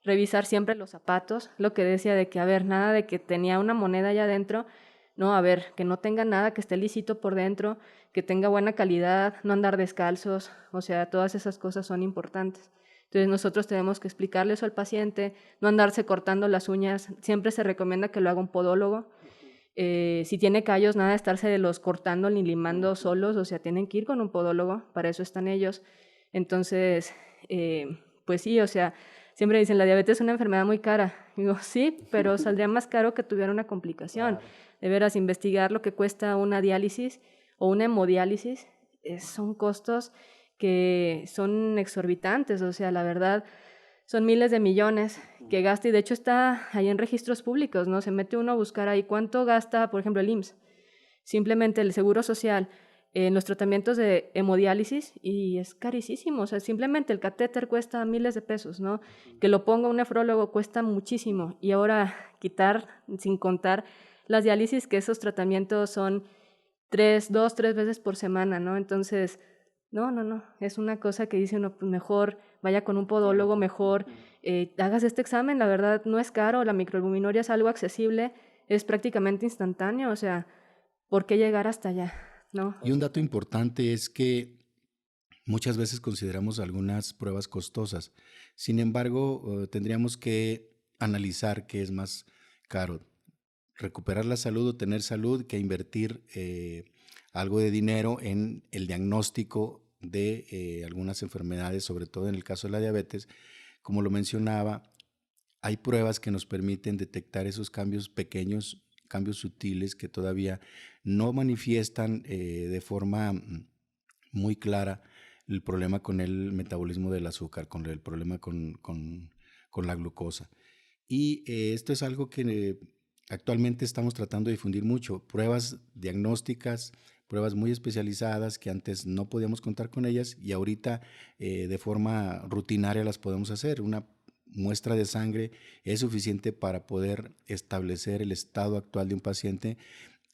D: revisar siempre los zapatos, lo que decía de que, a ver, nada de que tenía una moneda allá adentro, no, a ver, que no tenga nada, que esté lisito por dentro, que tenga buena calidad, no andar descalzos, o sea, todas esas cosas son importantes. Entonces nosotros tenemos que explicarle eso al paciente, no andarse cortando las uñas, siempre se recomienda que lo haga un podólogo. Si tiene callos, nada de estarse los cortando ni limando solos, o sea, tienen que ir con un podólogo, para eso están ellos. Entonces, pues sí, o sea, siempre dicen, la diabetes es una enfermedad muy cara. Digo, sí, pero saldría más caro que tuviera una complicación.
C: Claro.
D: De veras, investigar lo que cuesta una diálisis o una hemodiálisis, son costos que son exorbitantes, o sea, la verdad, son miles de millones que gasta y de hecho está ahí en registros públicos, ¿no? Se mete uno a buscar ahí cuánto gasta, por ejemplo, el IMSS, simplemente el Seguro Social, en los tratamientos de hemodiálisis y es carísimo, o sea, simplemente el catéter cuesta miles de pesos, ¿no? Que lo ponga un nefrólogo cuesta muchísimo y ahora quitar, sin contar las diálisis, que esos tratamientos son 2, 3 veces por semana, ¿no? Entonces, no, es una cosa que dice uno, pues mejor vaya con un podólogo, mejor hagas este examen, la verdad no es caro, la microalbuminuria es algo accesible, es prácticamente instantáneo, o sea, ¿por qué llegar hasta allá? ¿No?
E: Y un dato importante es que muchas veces consideramos algunas pruebas costosas. Sin embargo, tendríamos que analizar qué es más caro, recuperar la salud o tener salud, que invertir algo de dinero en el diagnóstico de algunas enfermedades, sobre todo en el caso de la diabetes. Como lo mencionaba, hay pruebas que nos permiten detectar esos cambios pequeños, cambios sutiles que todavía no manifiestan de forma muy clara el problema con el metabolismo del azúcar, con el problema con la glucosa. Y esto es algo que actualmente estamos tratando de difundir mucho, pruebas diagnósticas, pruebas muy especializadas que antes no podíamos contar con ellas y ahorita de forma rutinaria las podemos hacer. Una muestra de sangre es suficiente para poder establecer el estado actual de un paciente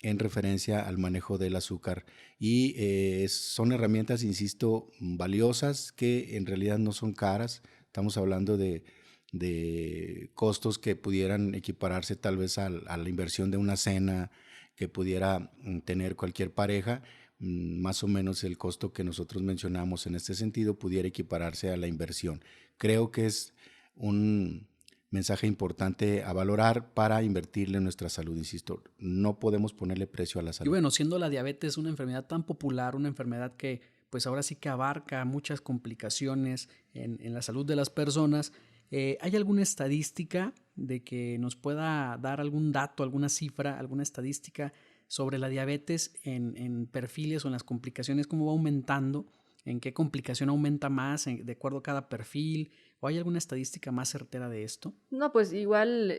E: en referencia al manejo del azúcar y son herramientas, insisto, valiosas que en realidad no son caras. Estamos hablando de costos que pudieran equipararse tal vez a la inversión de una cena que pudiera tener cualquier pareja. Más o menos el costo que nosotros mencionamos en este sentido pudiera equipararse a la inversión. Creo que es un mensaje importante a valorar para invertirle en nuestra salud. Insisto, no podemos ponerle precio a la salud.
C: Y bueno, siendo la diabetes una enfermedad tan popular, una enfermedad que pues ahora sí que abarca muchas complicaciones en la salud de las personas, ¿hay alguna estadística de que nos pueda dar algún dato, alguna cifra, alguna estadística sobre la diabetes en perfiles o en las complicaciones, cómo va aumentando? ¿En qué complicación aumenta más de acuerdo a cada perfil? ¿O hay alguna estadística más certera de esto?
D: No, pues igual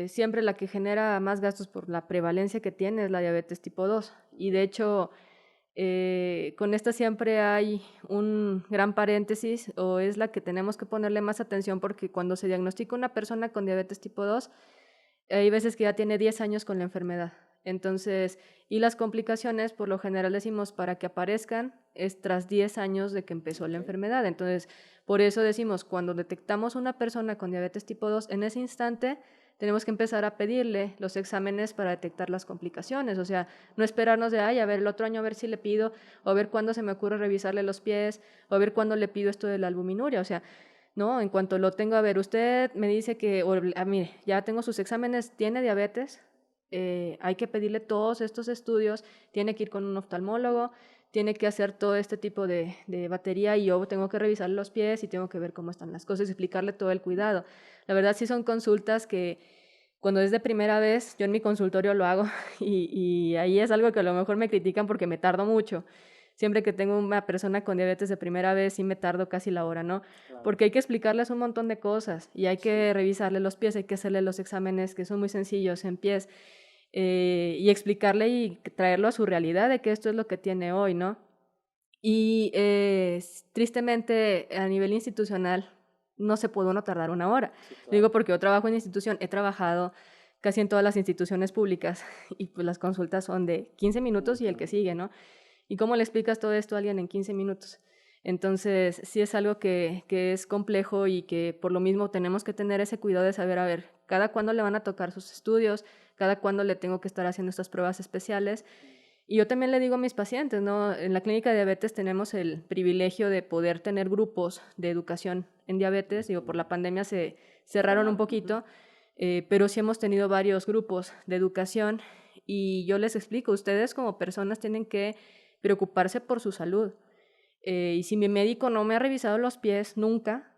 D: siempre la que genera más gastos por la prevalencia que tiene es la diabetes tipo 2. Y de hecho, con esta siempre hay un gran paréntesis o es la que tenemos que ponerle más atención porque cuando se diagnostica una persona con diabetes tipo 2, hay veces que ya tiene 10 años con la enfermedad Entonces, y las complicaciones, por lo general decimos, para que aparezcan es tras 10 años de que empezó la enfermedad. Entonces, por eso decimos, cuando detectamos una persona con diabetes tipo 2, en ese instante tenemos que empezar a pedirle los exámenes para detectar las complicaciones. O sea, no esperarnos de, a ver, el otro año a ver si le pido, o a ver cuándo se me ocurre revisarle los pies, o a ver cuándo le pido esto de la albuminuria. O sea, no, en cuanto lo tengo, a ver, usted me dice que, mire, ya tengo sus exámenes, tiene diabetes, hay que pedirle todos estos estudios, tiene que ir con un oftalmólogo, tiene que hacer todo este tipo de batería y yo tengo que revisarle los pies y tengo que ver cómo están las cosas y explicarle todo el cuidado. La verdad sí son consultas que cuando es de primera vez, yo en mi consultorio lo hago y ahí es algo que a lo mejor me critican porque me tardo mucho. Siempre que tengo una persona con diabetes de primera vez, sí me tardo casi la hora, ¿no? Claro. Porque hay que explicarles un montón de cosas y hay que revisarle los pies, hay que hacerle los exámenes que son muy sencillos en pies y explicarle y traerlo a su realidad de que esto es lo que tiene hoy, ¿no? Y tristemente a nivel institucional no se puede uno tardar una hora. Sí, claro. Digo porque yo trabajo en institución, he trabajado casi en todas las instituciones públicas y pues las consultas son de 15 minutos y el que sigue, ¿no? ¿Y cómo le explicas todo esto a alguien en 15 minutos? Entonces, sí es algo que es complejo y que por lo mismo tenemos que tener ese cuidado de saber, a ver, cada cuándo le van a tocar sus estudios, cada cuándo le tengo que estar haciendo estas pruebas especiales. Y yo también le digo a mis pacientes, ¿no? En la clínica de diabetes tenemos el privilegio de poder tener grupos de educación en diabetes. Digo, por la pandemia se cerraron un poquito, pero sí hemos tenido varios grupos de educación y yo les explico, ustedes como personas tienen que preocuparse por su salud. Y si mi médico no me ha revisado los pies nunca,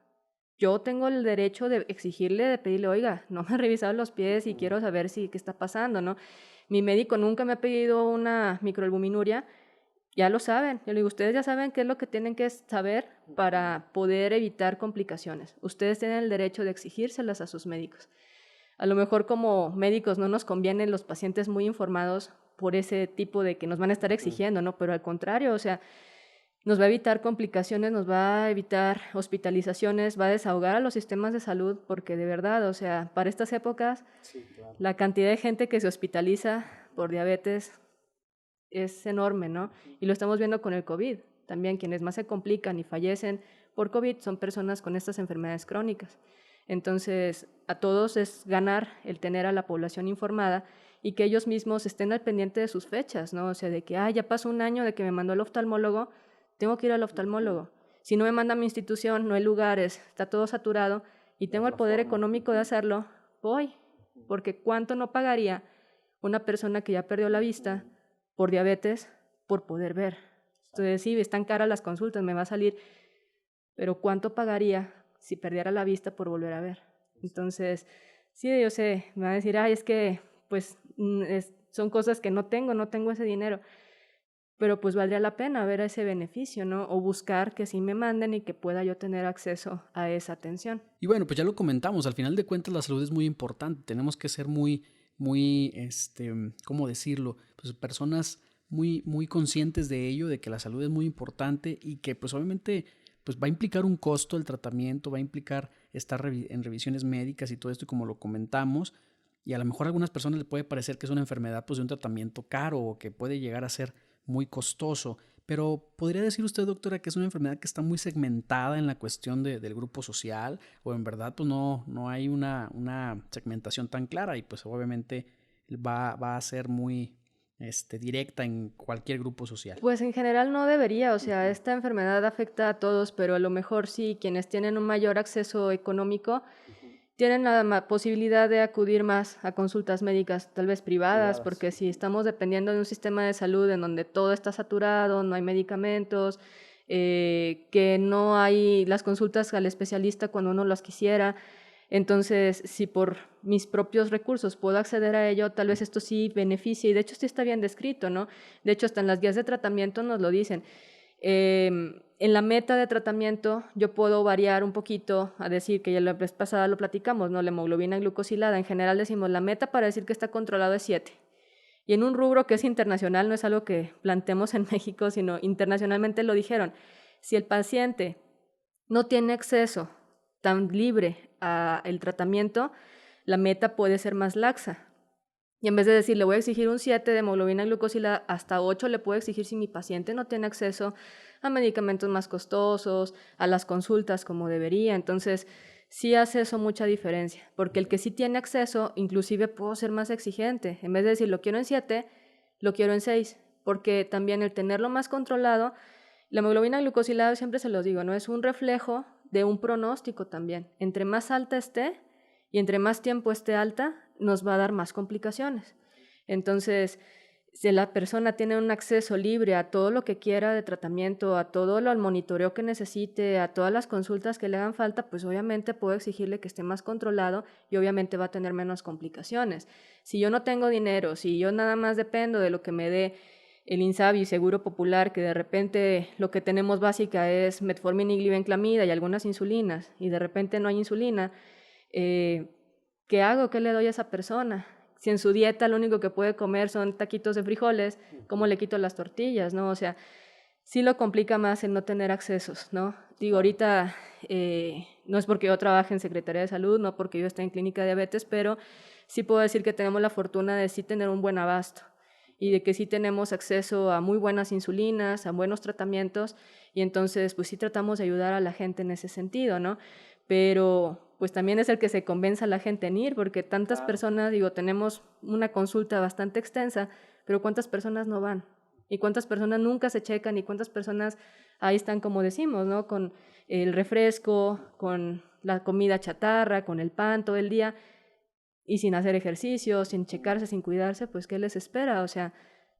D: yo tengo el derecho de exigirle, de pedirle, oiga, no me ha revisado los pies y quiero saber qué está pasando, ¿no? Mi médico nunca me ha pedido una microalbuminuria, ya lo saben. Yo le digo, ustedes ya saben qué es lo que tienen que saber para poder evitar complicaciones. Ustedes tienen el derecho de exigírselas a sus médicos. A lo mejor como médicos no nos convienen los pacientes muy informados por ese tipo de que nos van a estar exigiendo, ¿no? Pero al contrario, o sea, nos va a evitar complicaciones, nos va a evitar hospitalizaciones, va a desahogar a los sistemas de salud, porque de verdad, o sea, para estas épocas, sí, claro, la cantidad de gente que se hospitaliza por diabetes es enorme, ¿no? Y lo estamos viendo con el COVID. También quienes más se complican y fallecen por COVID son personas con estas enfermedades crónicas. Entonces, a todos es ganar el tener a la población informada y que ellos mismos estén al pendiente de sus fechas, ¿no? O sea, de que, ya pasó un año de que me mandó el oftalmólogo, tengo que ir al oftalmólogo. Si no me manda a mi institución, no hay lugares, está todo saturado y tengo el poder económico de hacerlo, voy. Porque ¿cuánto no pagaría una persona que ya perdió la vista por diabetes por poder ver? Entonces, sí, están caras las consultas, me va a salir, pero ¿cuánto pagaría si perdiera la vista por volver a ver? Entonces, sí, yo sé, me van a decir, es que pues son cosas que no tengo ese dinero. Pero pues valdría la pena ver ese beneficio, ¿no? O buscar que sí me manden y que pueda yo tener acceso a esa atención.
C: Y bueno, pues ya lo comentamos, al final de cuentas la salud es muy importante, tenemos que ser muy, ¿cómo decirlo? Pues personas muy, muy conscientes de ello, de que la salud es muy importante y que pues obviamente pues va a implicar un costo el tratamiento, va a implicar estar en revisiones médicas y todo esto, y como lo comentamos, y a lo mejor a algunas personas les puede parecer que es una enfermedad pues de un tratamiento caro o que puede llegar a ser muy costoso, pero ¿podría decir usted, doctora, que es una enfermedad que está muy segmentada en la cuestión del grupo social, o en verdad pues no hay una segmentación tan clara y pues obviamente va a ser muy directa en cualquier grupo social?
D: Pues en general no debería, o sea, esta enfermedad afecta a todos, pero a lo mejor sí, quienes tienen un mayor acceso económico tienen la posibilidad de acudir más a consultas médicas, tal vez privadas, porque si estamos dependiendo de un sistema de salud en donde todo está saturado, no hay medicamentos, que no hay las consultas al especialista cuando uno las quisiera, entonces si por mis propios recursos puedo acceder a ello, tal vez esto sí beneficia, y de hecho sí está bien descrito, ¿no? De hecho hasta en las guías de tratamiento nos lo dicen. En la meta de tratamiento yo puedo variar un poquito a decir que ya la vez pasada lo platicamos, ¿no? La hemoglobina glucosilada, en general decimos la meta para decir que está controlado es 7. Y en un rubro que es internacional, no es algo que planteemos en México, sino internacionalmente lo dijeron, si el paciente no tiene acceso tan libre al tratamiento, la meta puede ser más laxa. Y en vez de decir, le voy a exigir un 7 de hemoglobina glucosilada, hasta 8 le puedo exigir si mi paciente no tiene acceso a medicamentos más costosos, a las consultas como debería. Entonces, sí hace eso mucha diferencia, porque el que sí tiene acceso, inclusive puedo ser más exigente. En vez de decir, lo quiero en 7, lo quiero en 6, porque también el tenerlo más controlado, la hemoglobina glucosilada, siempre se los digo, ¿no? Es un reflejo de un pronóstico también. Entre más alta esté y entre más tiempo esté alta, nos va a dar más complicaciones. Entonces, si la persona tiene un acceso libre a todo lo que quiera de tratamiento, a todo el monitoreo que necesite, a todas las consultas que le hagan falta, pues obviamente puedo exigirle que esté más controlado y obviamente va a tener menos complicaciones. Si yo no tengo dinero, si yo nada más dependo de lo que me dé el INSABI, Seguro Popular, que de repente lo que tenemos básica es metformina y glibenclamida y algunas insulinas, y de repente no hay insulina, ¿qué hago? ¿Qué le doy a esa persona? Si en su dieta lo único que puede comer son taquitos de frijoles, ¿cómo le quito las tortillas? ¿No? O sea, sí lo complica más el no tener accesos, ¿no? Digo, ahorita no es porque yo trabaje en Secretaría de Salud, no porque yo esté en clínica de diabetes, pero sí puedo decir que tenemos la fortuna de sí tener un buen abasto y de que sí tenemos acceso a muy buenas insulinas, a buenos tratamientos, y entonces pues sí tratamos de ayudar a la gente en ese sentido, ¿no? Pero pues también es el que se convenza a la gente en ir, porque tantas personas, digo, tenemos una consulta bastante extensa, pero ¿cuántas personas no van? ¿Y cuántas personas nunca se checan? ¿Y cuántas personas ahí están, como decimos, ¿no? Con el refresco, con la comida chatarra, con el pan todo el día, y sin hacer ejercicio, sin checarse, sin cuidarse, pues ¿qué les espera? O sea,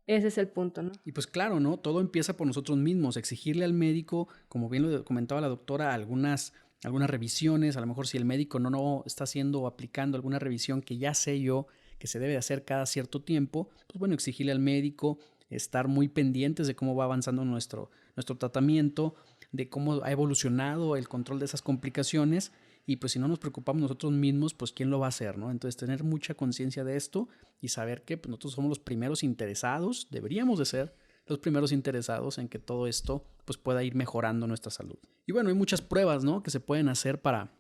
D: ese es el punto, ¿no?
C: Y pues claro, ¿no? Todo empieza por nosotros mismos, exigirle al médico, como bien lo comentaba la doctora, algunas revisiones, a lo mejor si el médico no está haciendo o aplicando alguna revisión que ya sé yo que se debe hacer cada cierto tiempo, pues bueno, exigirle al médico, estar muy pendientes de cómo va avanzando nuestro tratamiento, de cómo ha evolucionado el control de esas complicaciones. Y pues si no nos preocupamos nosotros mismos, pues ¿quién lo va a hacer, no? Entonces tener mucha conciencia de esto y saber que pues, nosotros somos los primeros interesados, deberíamos de ser los primeros interesados en que todo esto pues pueda ir mejorando nuestra salud. Y bueno, hay muchas pruebas, ¿no? que se pueden hacer para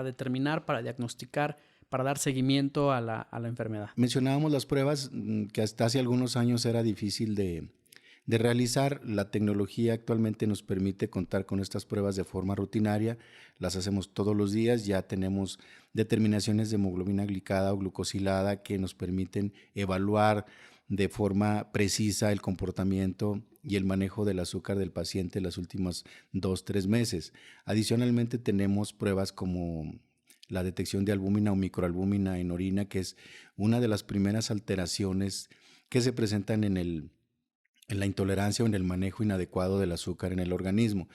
C: determinar, para diagnosticar, para dar seguimiento a la enfermedad.
E: Mencionábamos las pruebas que hasta hace algunos años era difícil de realizar. La tecnología actualmente nos permite contar con estas pruebas de forma rutinaria, las hacemos todos los días, ya tenemos determinaciones de hemoglobina glicada o glucosilada que nos permiten evaluar de forma precisa el comportamiento y el manejo del azúcar del paciente en los últimos 2-3 meses. Adicionalmente tenemos pruebas como la detección de albúmina o microalbúmina en orina, que es una de las primeras alteraciones que se presentan en la intolerancia o en el manejo inadecuado del azúcar en el organismo.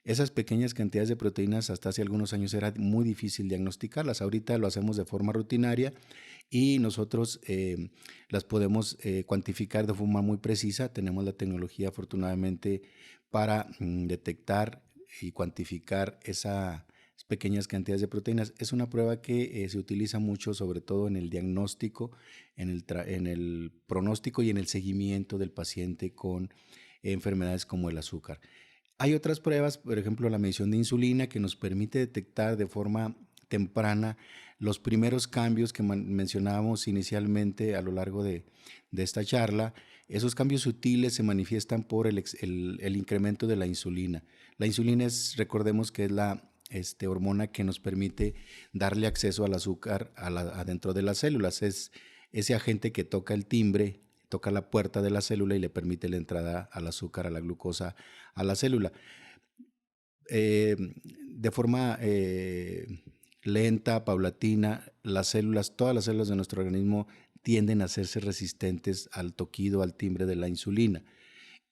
E: Esas pequeñas cantidades de proteínas hasta hace algunos años era muy difícil diagnosticarlas. Ahorita lo hacemos de forma rutinaria y nosotros las podemos cuantificar de forma muy precisa. Tenemos la tecnología afortunadamente para detectar y cuantificar esas pequeñas cantidades de proteínas. Es una prueba que se utiliza mucho, sobre todo en el diagnóstico, en el pronóstico y en el seguimiento del paciente con enfermedades como el azúcar. Hay otras pruebas, por ejemplo, la medición de insulina, que nos permite detectar de forma temprana los primeros cambios que mencionábamos inicialmente a lo largo de esta charla. Esos cambios sutiles se manifiestan por el incremento de la insulina. La insulina recordemos que es la hormona que nos permite darle acceso al azúcar adentro de las células. Es ese agente que toca el timbre, toca la puerta de la célula y le permite la entrada al azúcar, a la glucosa, a la célula. De forma lenta, paulatina, todas las células de nuestro organismo tienden a hacerse resistentes al toquido, al timbre de la insulina.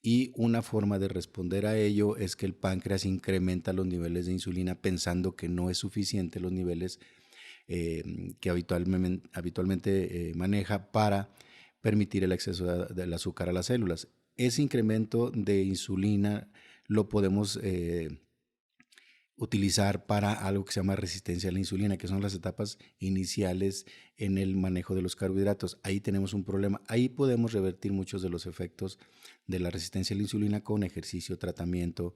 E: Y una forma de responder a ello es que el páncreas incrementa los niveles de insulina pensando que no es suficiente los niveles que habitualmente maneja para permitir el acceso del azúcar a las células. Ese incremento de insulina lo podemos utilizar para algo que se llama resistencia a la insulina, que son las etapas iniciales en el manejo de los carbohidratos. Ahí tenemos un problema. Ahí podemos revertir muchos de los efectos de la resistencia a la insulina con ejercicio, tratamiento,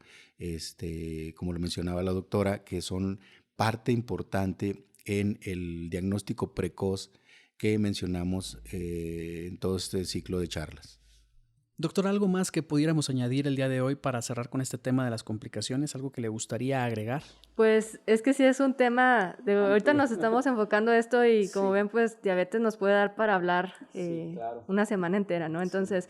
E: como lo mencionaba la doctora, que son parte importante en el diagnóstico precoz que mencionamos en todo este ciclo de charlas.
C: Doctor, ¿algo más que pudiéramos añadir el día de hoy para cerrar con este tema de las complicaciones? ¿Algo que le gustaría agregar?
D: Pues es que sí es un tema, ahorita nos estamos enfocando a esto y como ven, pues diabetes nos puede dar para hablar una semana entera, ¿no? Entonces,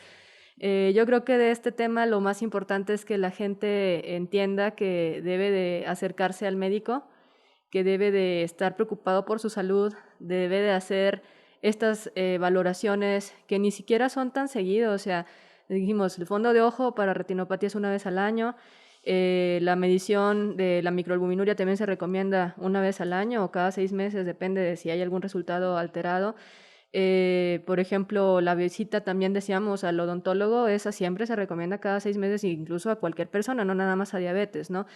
D: yo creo que de este tema lo más importante es que la gente entienda que debe de acercarse al médico, que debe de estar preocupado por su salud, debe de hacer estas valoraciones que ni siquiera son tan seguidos, o sea, dijimos, el fondo de ojo para retinopatía es una vez al año, la medición de la microalbuminuria también se recomienda una vez al año o cada 6 meses, depende de si hay algún resultado alterado. Por ejemplo, la visita también decíamos al odontólogo, esa siempre se recomienda cada 6 meses, incluso a cualquier persona, no nada más a diabetes, ¿no?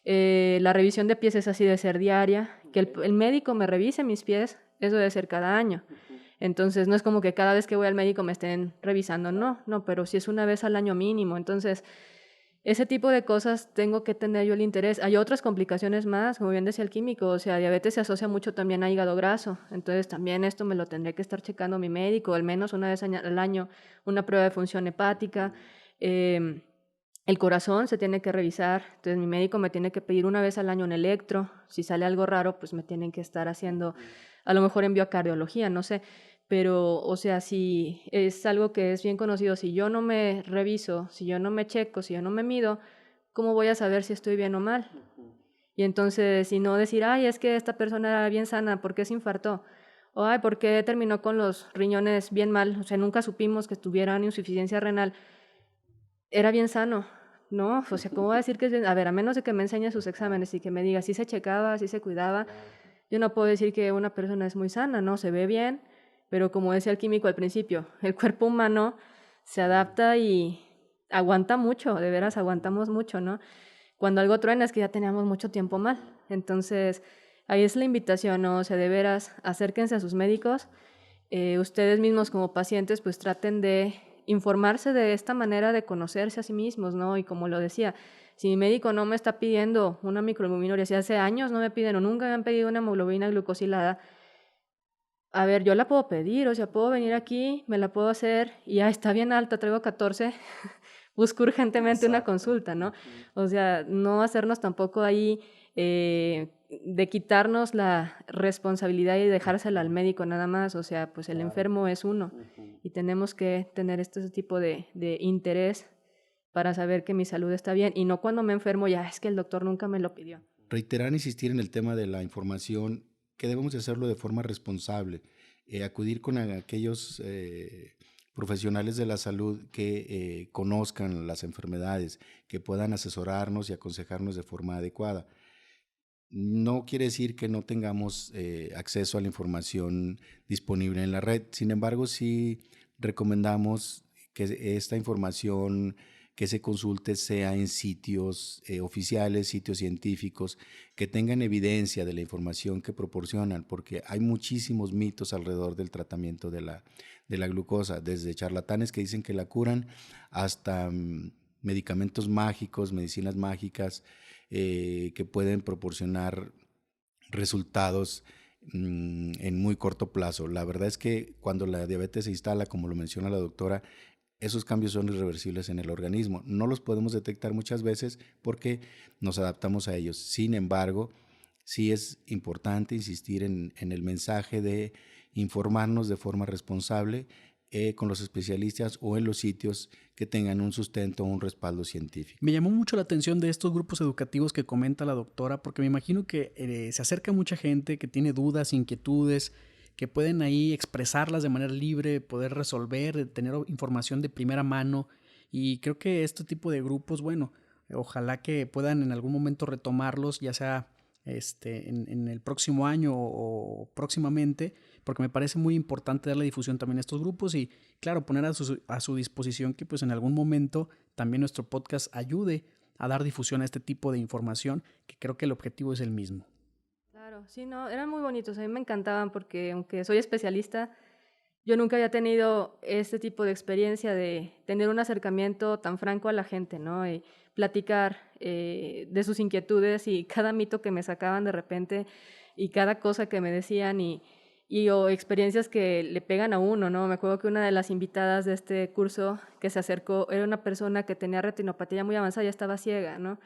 D: La revisión de pies es así de ser diaria, que el médico me revise mis pies, eso debe ser cada año. Entonces, no es como que cada vez que voy al médico me estén revisando, no, pero sí es una vez al año mínimo. Entonces, ese tipo de cosas tengo que tener yo el interés. Hay otras complicaciones más, como bien decía el químico, o sea, diabetes se asocia mucho también a hígado graso. Entonces, también esto me lo tendré que estar checando mi médico, al menos una vez al año, una prueba de función hepática. El corazón se tiene que revisar, entonces mi médico me tiene que pedir una vez al año un electro. Si sale algo raro, pues me tienen que estar haciendo, a lo mejor envío a cardiología, no sé. Pero, o sea, si es algo que es bien conocido, si yo no me reviso, si yo no me checo, si yo no me mido, ¿cómo voy a saber si estoy bien o mal? Y entonces, si no decir, ay, es que esta persona era bien sana, ¿por qué se infartó? O, ay, ¿por qué terminó con los riñones bien mal? O sea, nunca supimos que tuvieran insuficiencia renal. Era bien sano, ¿no? O sea, ¿cómo voy a decir que es bien? A ver, a menos de que me enseñe sus exámenes y que me diga si se checaba, si se cuidaba, yo no puedo decir que una persona es muy sana, ¿no? Se ve bien, pero como decía el químico al principio, el cuerpo humano se adapta y aguanta mucho, de veras aguantamos mucho, ¿no? Cuando algo truena es que ya teníamos mucho tiempo mal. Entonces, ahí es la invitación, ¿no? O sea, de veras, acérquense a sus médicos. Ustedes mismos como pacientes, pues traten de informarse de esta manera de conocerse a sí mismos, ¿no? Y como lo decía, si mi médico no me está pidiendo una microalbuminuria, si hace años no me piden o nunca me han pedido una hemoglobina glucosilada, a ver, yo la puedo pedir, o sea, puedo venir aquí, me la puedo hacer y ya está bien alta, traigo 14, busco urgentemente una consulta, ¿no? O sea, no hacernos tampoco ahí de quitarnos la responsabilidad y dejársela al médico nada más, o sea, pues el enfermo es uno y tenemos que tener este tipo de interés para saber que mi salud está bien y no cuando me enfermo ya es que el doctor nunca me lo pidió.
E: Reiterar, insistir en el tema de la información, que debemos de hacerlo de forma responsable, acudir con aquellos profesionales de la salud que conozcan las enfermedades, que puedan asesorarnos y aconsejarnos de forma adecuada. No quiere decir que no tengamos acceso a la información disponible en la red, sin embargo sí recomendamos que esta información que se consulte sea en sitios oficiales, sitios científicos, que tengan evidencia de la información que proporcionan, porque hay muchísimos mitos alrededor del tratamiento de la glucosa, desde charlatanes que dicen que la curan hasta medicamentos mágicos, medicinas mágicas que pueden proporcionar resultados en muy corto plazo. La verdad es que cuando la diabetes se instala, como lo menciona la doctora, esos cambios son irreversibles en el organismo. No los podemos detectar muchas veces porque nos adaptamos a ellos. Sin embargo, sí es importante insistir en el mensaje de informarnos de forma responsable con los especialistas o en los sitios que tengan un sustento o un respaldo científico.
C: Me llamó mucho la atención de estos grupos educativos que comenta la doctora, porque me imagino que se acerca mucha gente que tiene dudas, inquietudes, que pueden ahí expresarlas de manera libre, poder resolver, tener información de primera mano. Y creo que este tipo de grupos, bueno, ojalá que puedan en algún momento retomarlos, ya sea en el próximo año o próximamente, porque me parece muy importante darle difusión también a estos grupos y, claro, poner a su disposición que pues en algún momento también nuestro podcast ayude a dar difusión a este tipo de información, que creo que el objetivo es el mismo.
D: Claro, sí, no, eran muy bonitos, a mí me encantaban porque aunque soy especialista, yo nunca había tenido este tipo de experiencia de tener un acercamiento tan franco a la gente, ¿no? Y platicar de sus inquietudes y cada mito que me sacaban de repente y cada cosa que me decían y o experiencias que le pegan a uno, ¿no? Me acuerdo que una de las invitadas de este curso que se acercó era una persona que tenía retinopatía muy avanzada, ya estaba ciega, ¿no?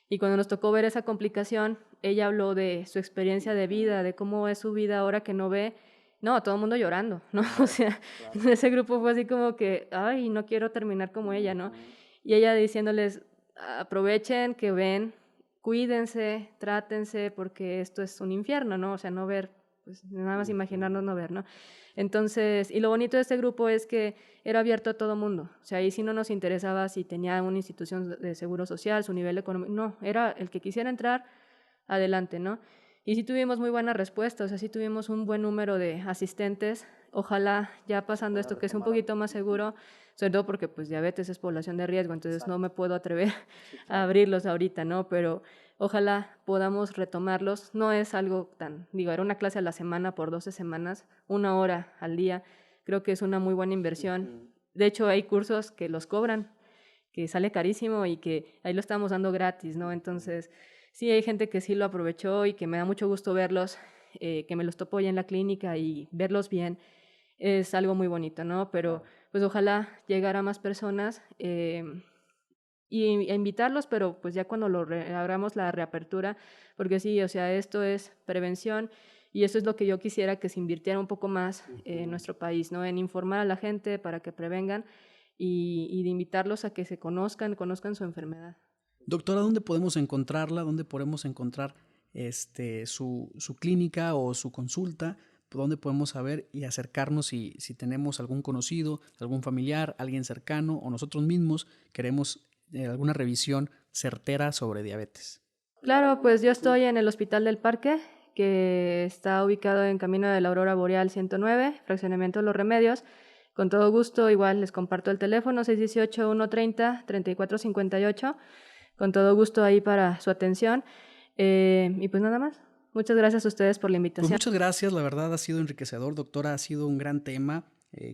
D: Y cuando nos tocó ver esa complicación, ella habló de su experiencia de vida, de cómo es su vida ahora que no ve. No, todo el mundo llorando, ¿no? O sea, en ese grupo fue así como que, ay, no quiero terminar como ella, ¿no? Y ella diciéndoles, aprovechen que ven, cuídense, trátense, porque esto es un infierno, ¿no? O sea, no ver, pues nada más imaginarnos no ver, ¿no? Entonces, y lo bonito de este grupo es que era abierto a todo mundo. O sea, ahí sí no nos interesaba si tenía una institución de seguro social, su nivel económico, no, era el que quisiera entrar, adelante, ¿no? Y sí tuvimos muy buena respuesta, o sea, sí tuvimos un buen número de asistentes. Ojalá ya pasando esto que es un poquito más seguro, sobre todo porque pues diabetes es población de riesgo, entonces no me puedo atrever a abrirlos ahorita, ¿no? Pero ojalá podamos retomarlos. No es algo tan, era una clase a la semana por 12 semanas, 1 hora al día. Creo que es una muy buena inversión. De hecho, hay cursos que los cobran, que sale carísimo y que ahí lo estamos dando gratis, ¿no? Entonces, sí hay gente que sí lo aprovechó y que me da mucho gusto verlos, que me los topo ya en la clínica y verlos bien. Es algo muy bonito, ¿no? Pero pues ojalá llegar a más personas y invitarlos, pero pues ya cuando abramos la reapertura, porque sí, o sea, esto es prevención y eso es lo que yo quisiera que se invirtiera un poco más en nuestro país, ¿no? En informar a la gente para que prevengan y de invitarlos a que se conozcan su enfermedad.
C: Doctora, ¿dónde podemos encontrarla? ¿Dónde podemos encontrar su clínica o su consulta? ¿Dónde podemos saber y acercarnos si tenemos algún conocido, algún familiar, alguien cercano o nosotros mismos queremos alguna revisión certera sobre diabetes?
D: Claro, pues yo estoy en el Hospital del Parque, que está ubicado en Camino de la Aurora Boreal 109, fraccionamiento Los Remedios. Con todo gusto, igual les comparto el teléfono 618-130-3458. Con todo gusto ahí para su atención. Y pues nada más. Muchas gracias a ustedes por la invitación.
C: Pues muchas gracias, la verdad ha sido enriquecedor, doctora, ha sido un gran tema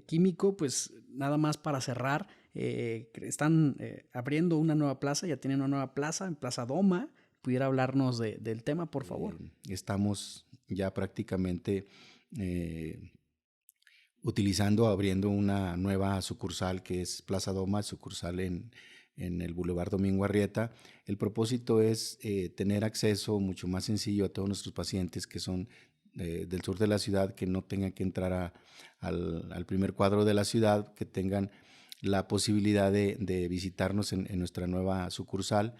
C: químico. Pues nada más para cerrar, están abriendo una nueva plaza, ya tienen una nueva plaza en Plaza Doma. ¿Pudiera hablarnos del tema, por favor?
E: Estamos ya prácticamente abriendo una nueva sucursal que es Plaza Doma, sucursal en el Boulevard Domingo Arrieta. El propósito es tener acceso mucho más sencillo a todos nuestros pacientes que son del sur de la ciudad, que no tengan que entrar al primer cuadro de la ciudad, que tengan la posibilidad de visitarnos en nuestra nueva sucursal.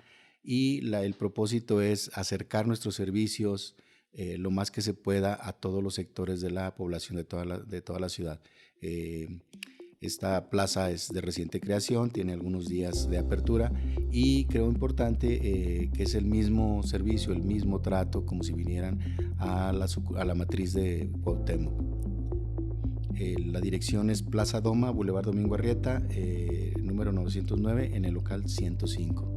E: Y el propósito es acercar nuestros servicios lo más que se pueda a todos los sectores de la población de toda la ciudad. Esta plaza es de reciente creación, tiene algunos días de apertura y creo importante que es el mismo servicio, el mismo trato como si vinieran a la matriz de Cuauhtémoc. La dirección es Plaza Doma, Boulevard Domingo Arrieta, número 909, en el local 105.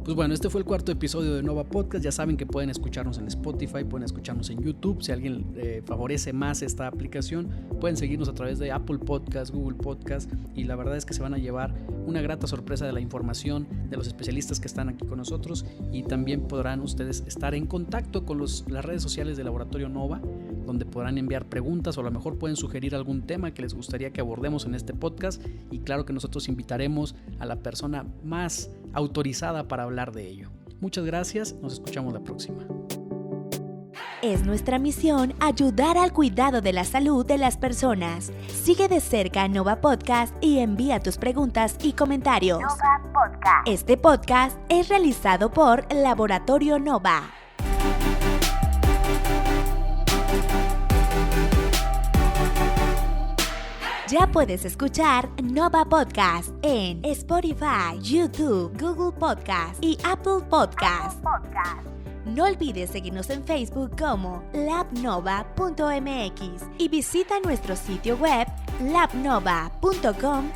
C: Pues bueno, este fue el 4º episodio de Nova Podcast. Ya saben que pueden escucharnos en Spotify, pueden escucharnos en YouTube. Si a alguien favorece más esta aplicación, pueden seguirnos a través de Apple Podcast, Google Podcast. Y la verdad es que se van a llevar una grata sorpresa de la información de los especialistas que están aquí con nosotros. Y también podrán ustedes estar en contacto con las redes sociales de Laboratorio Nova, donde podrán enviar preguntas o a lo mejor pueden sugerir algún tema que les gustaría que abordemos en este podcast. Y claro que nosotros invitaremos a la persona más autorizada para hablar de ello. Muchas gracias, nos escuchamos la próxima.
A: Es nuestra misión ayudar al cuidado de la salud de las personas. Sigue de cerca Nova Podcast y envía tus preguntas y comentarios. Nova Podcast. Este podcast es realizado por Laboratorio Nova. Ya puedes escuchar Nova Podcast en Spotify, YouTube, Google Podcast y Apple Podcast. No olvides seguirnos en Facebook como labnova.mx y visita nuestro sitio web labnova.com.